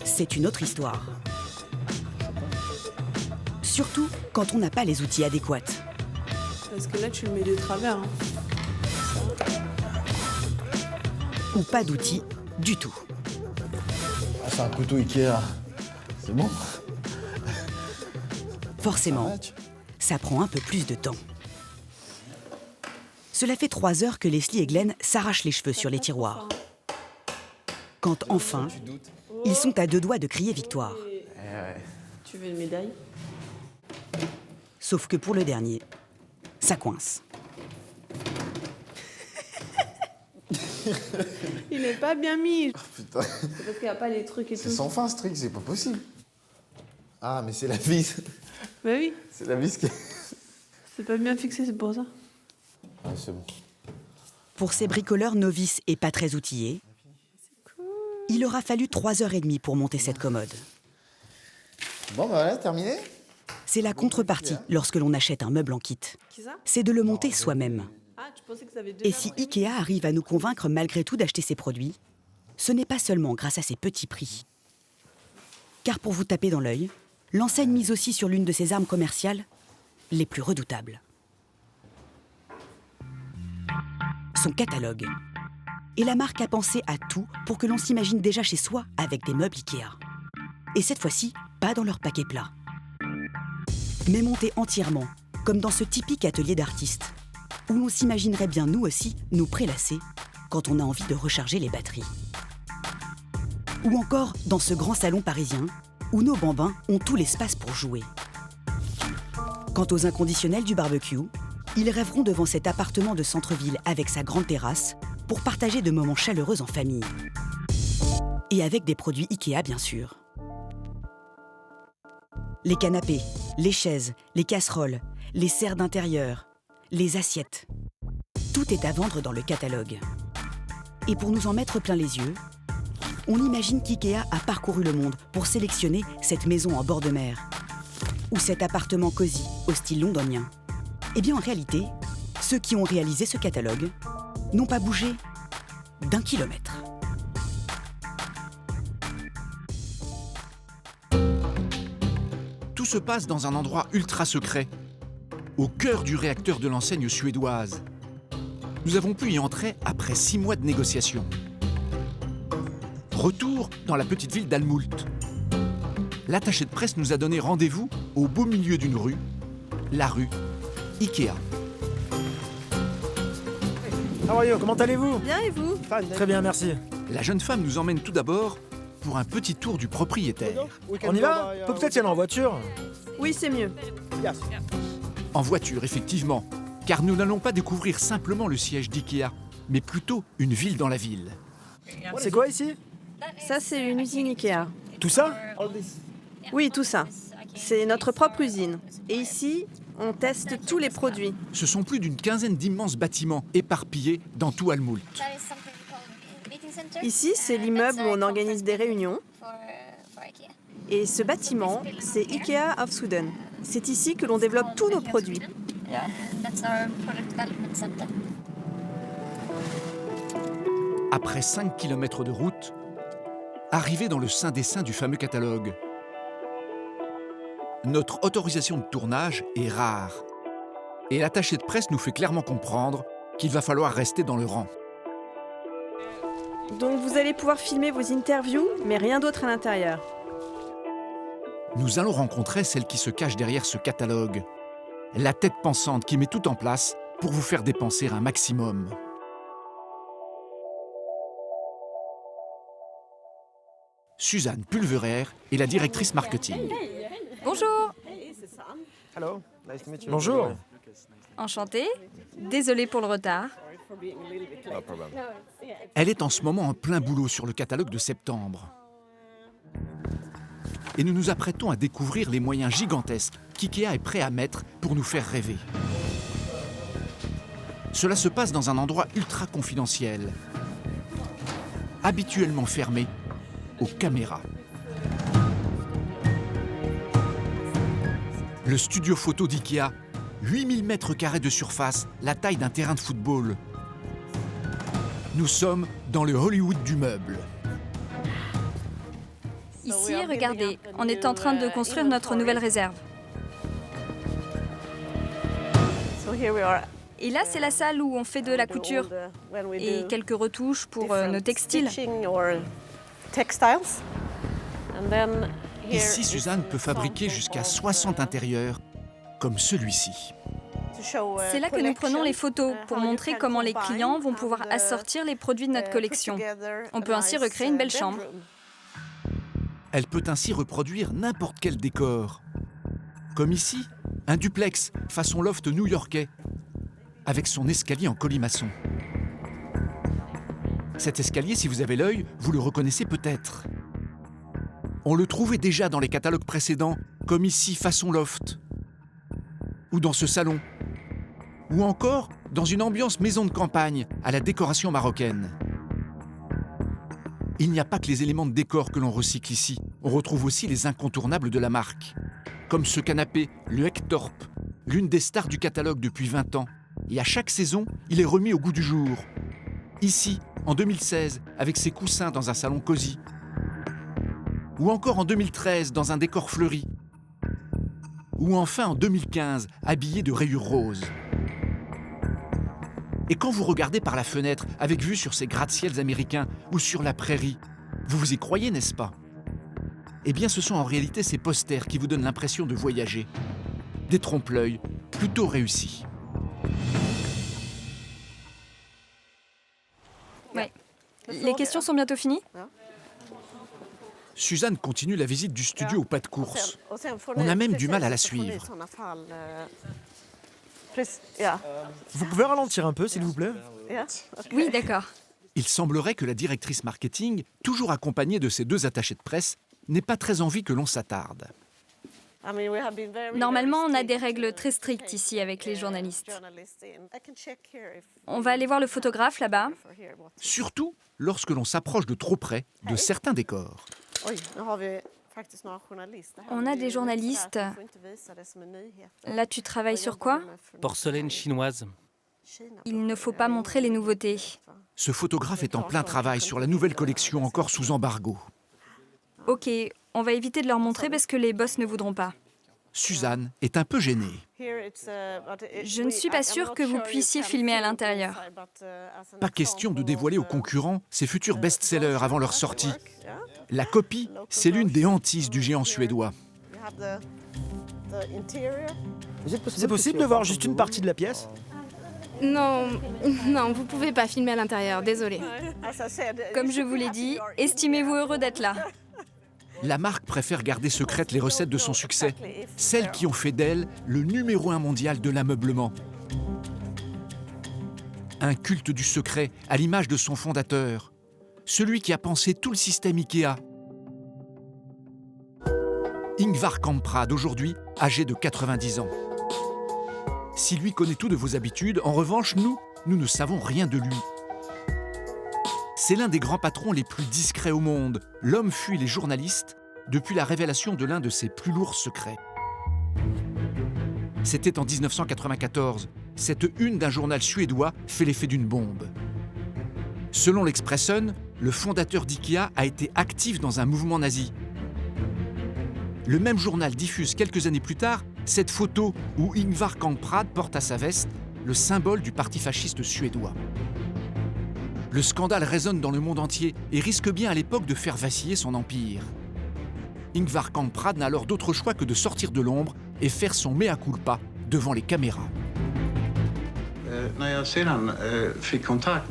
c'est une autre histoire. Surtout quand on n'a pas les outils adéquats. Parce que là, tu le mets de travers. Hein. Ou pas d'outils du tout. Ah, c'est un couteau Ikea. C'est bon. Forcément, ça prend un peu plus de temps. Cela fait 3 heures que Leslie et Glenn s'arrachent les cheveux sur les tiroirs. Quand enfin, ils sont à 2 doigts de crier victoire. Tu veux une médaille? Sauf que pour le dernier, ça coince. Il n'est pas bien mis. Oh, putain. C'est parce qu'il n'y a pas les trucs et tout. C'est sans fin ce truc, c'est pas possible. Ah, mais c'est la vis. Bah oui. C'est la vis qui... C'est pas bien fixé, c'est pour ça. Ouais, c'est bon. Pour ces bricoleurs novices et pas très outillés, il aura fallu 3h30 pour monter cette commode. Bon, bah voilà, terminé. C'est la contrepartie lorsque l'on achète un meuble en kit. C'est de le monter soi-même. Et si Ikea arrive à nous convaincre malgré tout d'acheter ces produits, ce n'est pas seulement grâce à ces petits prix. Car pour vous taper dans l'œil, l'enseigne mise aussi sur l'une de ses armes commerciales les plus redoutables. Son catalogue. Et la marque a pensé à tout pour que l'on s'imagine déjà chez soi avec des meubles Ikea. Et cette fois-ci, pas dans leur paquet plat. Mais montés entièrement, comme dans ce typique atelier d'artistes, où l'on s'imaginerait bien nous aussi nous prélasser quand on a envie de recharger les batteries. Ou encore dans ce grand salon parisien, où nos bambins ont tout l'espace pour jouer. Quant aux inconditionnels du barbecue, ils rêveront devant cet appartement de centre-ville avec sa grande terrasse pour partager de moments chaleureux en famille. Et avec des produits Ikea, bien sûr. Les canapés, les chaises, les casseroles, les serres d'intérieur, les assiettes. Tout est à vendre dans le catalogue. Et pour nous en mettre plein les yeux, on imagine qu'IKEA a parcouru le monde pour sélectionner cette maison en bord de mer, ou cet appartement cosy au style londonien? Eh bien, en réalité, ceux qui ont réalisé ce catalogue n'ont pas bougé d'1 kilomètre. Tout se passe dans un endroit ultra secret, au cœur du réacteur de l'enseigne suédoise. Nous avons pu y entrer après 6 mois de négociations. Retour dans la petite ville d'Älmhult. L'attaché de presse nous a donné rendez-vous au beau milieu d'une rue, la rue Ikea. Comment allez-vous? Bien et vous? Très bien, merci. La jeune femme nous emmène tout d'abord pour un petit tour du propriétaire. On y va? Faut peut-être y aller en voiture. Oui, c'est mieux. En voiture, effectivement, car nous n'allons pas découvrir simplement le siège d'Ikea, mais plutôt une ville dans la ville. C'est quoi ici? Ça, c'est une usine Ikea. Tout ça? Oui, tout ça. C'est notre propre usine. Et ici, on teste tous les produits. Ce sont plus d'une quinzaine d'immenses bâtiments éparpillés dans tout Älmhult. Ici, c'est l'immeuble où on organise des réunions. Et ce bâtiment, c'est Ikea of Sweden. C'est ici que l'on développe tous nos produits. Après 5 km de route, arrivé dans le sein des saints du fameux catalogue. Notre autorisation de tournage est rare. Et l'attaché de presse nous fait clairement comprendre qu'il va falloir rester dans le rang. Donc vous allez pouvoir filmer vos interviews, mais rien d'autre à l'intérieur. Nous allons rencontrer celle qui se cache derrière ce catalogue. La tête pensante qui met tout en place pour vous faire dépenser un maximum. Suzanne Pulverer est la directrice marketing. Bonjour. Bonjour. Enchantée. Désolée pour le retard. Elle est en ce moment en plein boulot sur le catalogue de septembre. Et nous nous apprêtons à découvrir les moyens gigantesques qu'IKEA est prêt à mettre pour nous faire rêver. Cela se passe dans un endroit ultra confidentiel, habituellement fermé aux caméras. Le studio photo d'IKEA, 8000 mètres carrés de surface, la taille d'un terrain de football. Nous sommes dans le Hollywood du meuble. Ici, regardez, on est en train de construire notre nouvelle réserve. Et là, c'est la salle où on fait de la couture et quelques retouches pour nos textiles. Ici, Suzanne peut fabriquer jusqu'à 60 intérieurs, comme celui-ci. C'est là que nous prenons les photos pour montrer comment les clients vont pouvoir assortir les produits de notre collection. On peut ainsi recréer une belle chambre. Elle peut ainsi reproduire n'importe quel décor. Comme ici, un duplex façon loft new-yorkais, avec son escalier en colimaçon. Cet escalier, si vous avez l'œil, vous le reconnaissez peut-être. On le trouvait déjà dans les catalogues précédents, comme ici, façon loft. Ou dans ce salon. Ou encore dans une ambiance maison de campagne, à la décoration marocaine. Il n'y a pas que les éléments de décor que l'on recycle ici. On retrouve aussi les incontournables de la marque. Comme ce canapé, le Ektorp, l'une des stars du catalogue depuis 20 ans. Et à chaque saison, il est remis au goût du jour. Ici, en 2016, avec ses coussins dans un salon cosy. Ou encore en 2013, dans un décor fleuri. Ou enfin en 2015, habillé de rayures roses. Et quand vous regardez par la fenêtre, avec vue sur ces gratte-ciels américains ou sur la prairie, vous vous y croyez, n'est-ce pas? Eh bien, ce sont en réalité ces posters qui vous donnent l'impression de voyager. Des trompe-l'œil plutôt réussis. Ouais. Les questions sont bientôt finies? Suzanne continue la visite du studio au pas de course. On a même du mal à la suivre. Vous pouvez ralentir un peu, s'il vous plaît? Oui, d'accord. Il semblerait que la directrice marketing, toujours accompagnée de ses 2 attachés de presse, n'ait pas très envie que l'on s'attarde. Normalement, on a des règles très strictes ici avec les journalistes. On va aller voir le photographe là-bas. Surtout lorsque l'on s'approche de trop près de certains décors. On a des journalistes. Là, tu travailles sur quoi? Porcelaine chinoise. Il ne faut pas montrer les nouveautés. Ce photographe est en plein travail sur la nouvelle collection encore sous embargo. Ok, on va éviter de leur montrer parce que les boss ne voudront pas. Suzanne est un peu gênée. Je ne suis pas sûre que vous puissiez filmer à l'intérieur. Pas question de dévoiler aux concurrents ses futurs best-sellers avant leur sortie. La copie, c'est l'une des hantises du géant suédois. C'est possible de voir juste une partie de la pièce? Non, non, vous pouvez pas filmer à l'intérieur, désolé. Comme je vous l'ai dit, estimez-vous heureux d'être là. La marque préfère garder secrètes les recettes de son succès, celles qui ont fait d'elle le numéro 1 mondial de l'ameublement. Un culte du secret à l'image de son fondateur, celui qui a pensé tout le système Ikea. Ingvar Kamprad, aujourd'hui âgé de 90 ans. Si lui connaît tout de vos habitudes, en revanche, nous ne savons rien de lui. C'est l'un des grands patrons les plus discrets au monde. L'homme fuit les journalistes depuis la révélation de l'un de ses plus lourds secrets. C'était en 1994. Cette une d'un journal suédois fait l'effet d'une bombe. Selon l'Expressen, le fondateur d'IKEA a été actif dans un mouvement nazi. Le même journal diffuse quelques années plus tard cette photo où Ingvar Kamprad porte à sa veste le symbole du parti fasciste suédois. Le scandale résonne dans le monde entier et risque bien à l'époque de faire vaciller son empire. Ingvar Kamprad n'a alors d'autre choix que de sortir de l'ombre et faire son mea culpa devant les caméras.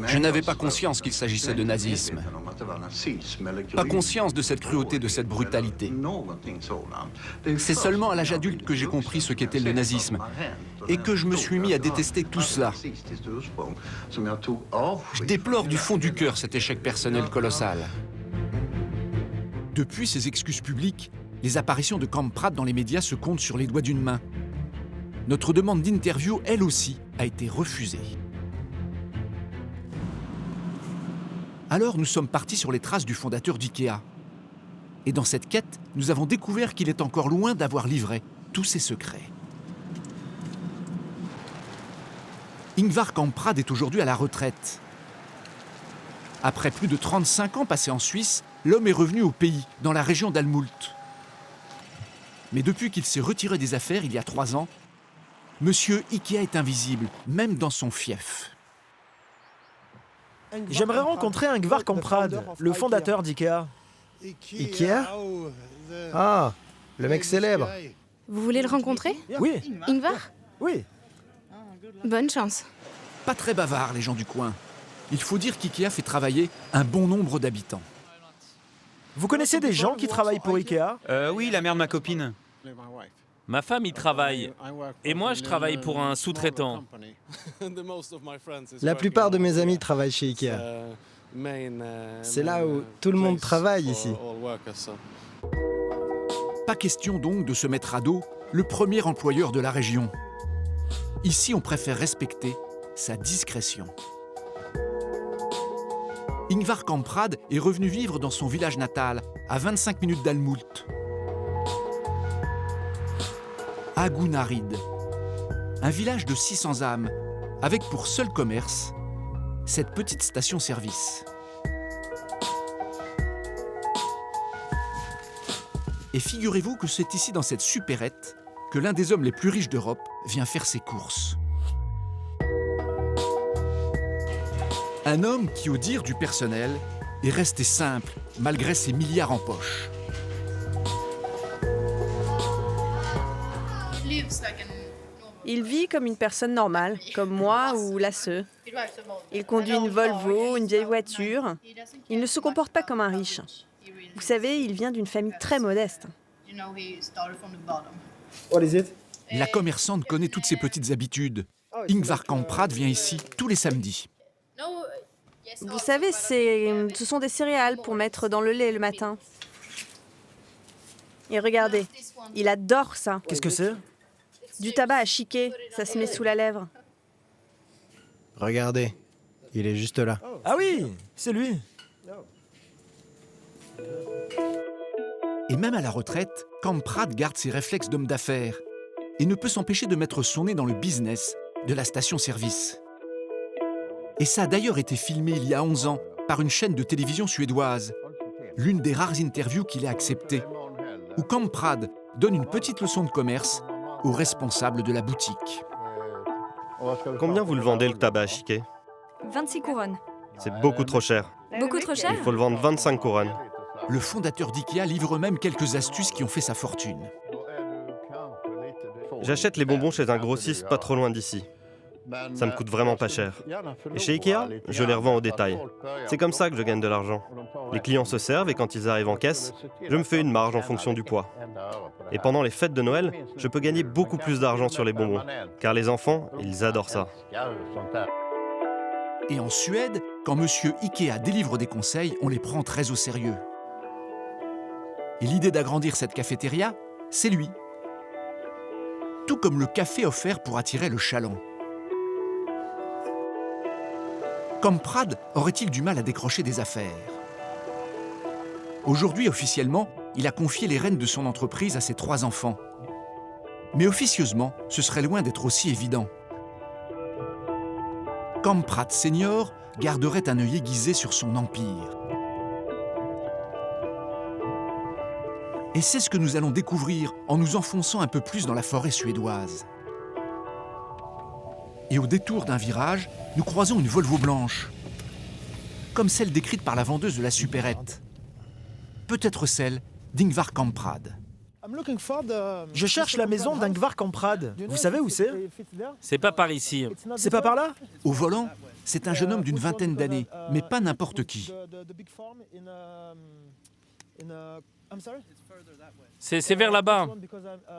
Je n'avais pas conscience qu'il s'agissait de nazisme. Pas conscience de cette cruauté, de cette brutalité. C'est seulement à l'âge adulte que j'ai compris ce qu'était le nazisme et que je me suis mis à détester tout cela. Je déplore du fond du cœur cet échec personnel colossal. Depuis ses excuses publiques, les apparitions de Kamprad dans les médias se comptent sur les doigts d'une main. Notre demande d'interview, elle aussi, a été refusée. Alors nous sommes partis sur les traces du fondateur d'IKEA. Et dans cette quête, nous avons découvert qu'il est encore loin d'avoir livré tous ses secrets. Ingvar Kamprad est aujourd'hui à la retraite. Après plus de 35 ans passés en Suisse, l'homme est revenu au pays, dans la région d'Almult. Mais depuis qu'il s'est retiré des affaires il y a 3 ans, Monsieur Ikea est invisible, même dans son fief. J'aimerais rencontrer Ingvar Kamprad, le fondateur d'IKEA. Ikea? Ah, le mec célèbre. Vous voulez le rencontrer? Oui. Ingvar? Oui. Bonne chance. Pas très bavards, les gens du coin. Il faut dire qu'IKEA fait travailler un bon nombre d'habitants. Vous connaissez des gens qui travaillent pour IKEA? Oui, la mère de ma copine. Ma femme y travaille. Et moi, je travaille pour un sous-traitant. La plupart de mes amis travaillent chez Ikea. C'est là où tout le monde travaille ici. Pas question donc de se mettre à dos le premier employeur de la région. Ici, on préfère respecter sa discrétion. Ingvar Kamprad est revenu vivre dans son village natal, à 25 minutes d'Almult. Agunarid, un village de 600 âmes, avec pour seul commerce cette petite station-service. Et figurez-vous que c'est ici, dans cette supérette, que l'un des hommes les plus riches d'Europe vient faire ses courses. Un homme qui, au dire du personnel, est resté simple, malgré ses milliards en poche. Il vit comme une personne normale, comme moi ou Lasse. Il conduit une Volvo, une vieille voiture. Il ne se comporte pas comme un riche. Vous savez, il vient d'une famille très modeste. La commerçante connaît toutes ses petites habitudes. Ingvar Kamprad vient ici tous les samedis. Vous savez, ce sont des céréales pour mettre dans le lait le matin. Et regardez, il adore ça. Qu'est-ce que c'est? Du tabac à chiquer, ça se met sous la lèvre. Regardez, il est juste là. Ah oui, c'est lui. Et même à la retraite, Kamprad garde ses réflexes d'homme d'affaires et ne peut s'empêcher de mettre son nez dans le business de la station-service. Et ça a d'ailleurs été filmé il y a 11 ans par une chaîne de télévision suédoise, l'une des rares interviews qu'il a acceptées, où Kamprad donne une petite leçon de commerce au responsable de la boutique. Combien vous le vendez le tabac à chiquer? 26 couronnes. C'est beaucoup trop cher. Beaucoup trop cher? Il faut le vendre 25 couronnes. Le fondateur d'IKEA livre même quelques astuces qui ont fait sa fortune. J'achète les bonbons chez un grossiste pas trop loin d'ici. Ça me coûte vraiment pas cher. Et chez Ikea, je les revends au détail. C'est comme ça que je gagne de l'argent. Les clients se servent et quand ils arrivent en caisse, je me fais une marge en fonction du poids. Et pendant les fêtes de Noël, je peux gagner beaucoup plus d'argent sur les bonbons, car les enfants, ils adorent ça. Et en Suède, quand monsieur Ikea délivre des conseils, on les prend très au sérieux. Et l'idée d'agrandir cette cafétéria, c'est lui. Tout comme le café offert pour attirer le chaland. Kamprad aurait-il du mal à décrocher des affaires? Aujourd'hui, officiellement, il a confié les rênes de son entreprise à ses 3 enfants. Mais officieusement, ce serait loin d'être aussi évident. Kamprad senior garderait un œil aiguisé sur son empire. Et c'est ce que nous allons découvrir en nous enfonçant un peu plus dans la forêt suédoise. Et au détour d'un virage, nous croisons une Volvo blanche, comme celle décrite par la vendeuse de la supérette. Peut-être celle d'Ingvar Kamprad. Je cherche la maison d'Ingvar Kamprad. Vous savez où c'est? C'est pas par ici. C'est pas par là? Au volant, c'est un jeune homme d'une vingtaine d'années, mais pas n'importe qui. C'est vers là-bas.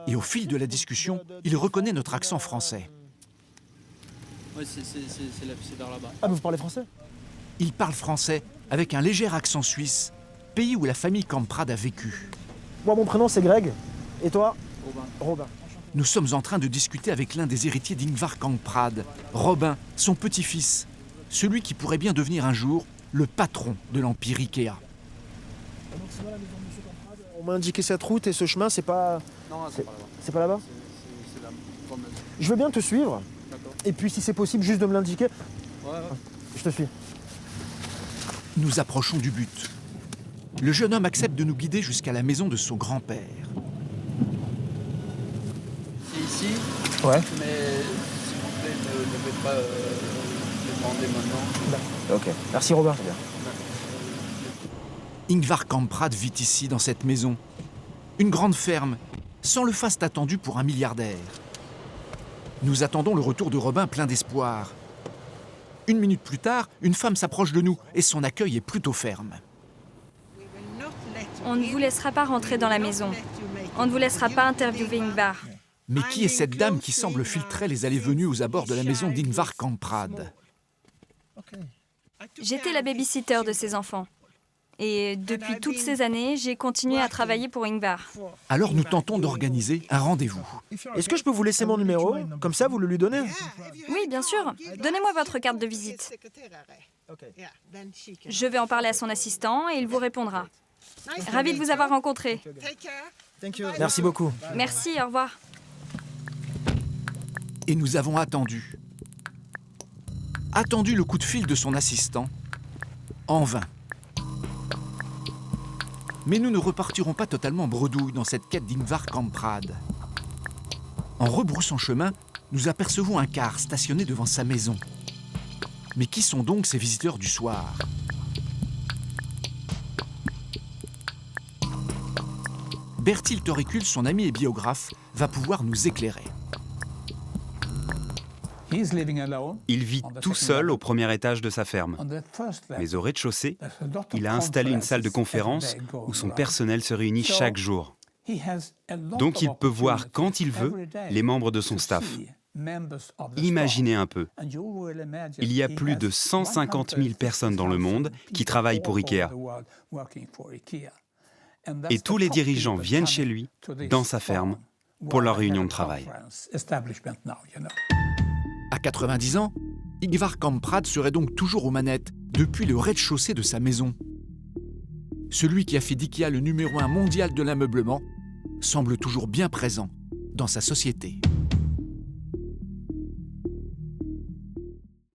Et au fil de la discussion, il reconnaît notre accent français. Oui, c'est vers là-bas. Ah, mais vous parlez français? Il parle français avec un léger accent suisse, pays où la famille Kamprad a vécu. Moi, mon prénom, c'est Greg. Et toi? Robin. Nous sommes en train de discuter avec l'un des héritiers d'Ingvar Kamprad, Robin, son petit-fils, celui qui pourrait bien devenir un jour le patron de l'empire Ikea. On m'a indiqué cette route et ce chemin, c'est pas... Non, c'est pas là-bas. C'est pas là-bas? C'est la fameuse. Je veux bien te suivre. Et puis, si c'est possible, juste de me l'indiquer. Ouais. Je te suis. Nous approchons du but. Le jeune homme accepte de nous guider jusqu'à la maison de son grand-père. C'est ici. Ouais. Mais s'il vous plaît, ne devez pas demander maintenant. Ok. Merci Robin. Ingvar Kamprad vit ici, dans cette maison. Une grande ferme, sans le faste attendu pour un milliardaire. Nous attendons le retour de Robin plein d'espoir. 1 minute plus tard, une femme s'approche de nous et son accueil est plutôt ferme. On ne vous laissera pas rentrer dans la maison. On ne vous laissera pas interviewer Ingvar. Mais qui est cette dame qui semble filtrer les allées-venues aux abords de la maison d'Ingvar Kamprad? J'étais la baby-sitter de ses enfants. Et depuis toutes ces années, j'ai continué à travailler pour Ingvar. Alors nous tentons d'organiser un rendez-vous. Est-ce que je peux vous laisser mon numéro? Comme ça, vous le lui donnez? Oui, bien sûr. Donnez-moi votre carte de visite. Je vais en parler à son assistant et il vous répondra. Ravi de vous avoir rencontré. Merci beaucoup. Merci, au revoir. Et nous avons attendu. Attendu le coup de fil de son assistant, en vain. Mais nous ne repartirons pas totalement bredouilles dans cette quête d'Ingvar Kamprad. En rebroussant chemin, nous apercevons un car stationné devant sa maison. Mais qui sont donc ces visiteurs du soir? Bertil Toricul, son ami et biographe, va pouvoir nous éclairer. Il vit tout seul au premier étage de sa ferme. Mais au rez-de-chaussée, il a installé une salle de conférence où son personnel se réunit chaque jour. Donc il peut voir quand il veut les membres de son staff. Imaginez un peu. Il y a plus de 150 000 personnes dans le monde qui travaillent pour Ikea. Et tous les dirigeants viennent chez lui, dans sa ferme, pour leur réunion de travail. À 90 ans, Ingvar Kamprad serait donc toujours aux manettes, depuis le rez-de-chaussée de sa maison. celui qui a fait d'IKEA le numéro 1 mondial de l'ameublement, semble toujours bien présent dans sa société.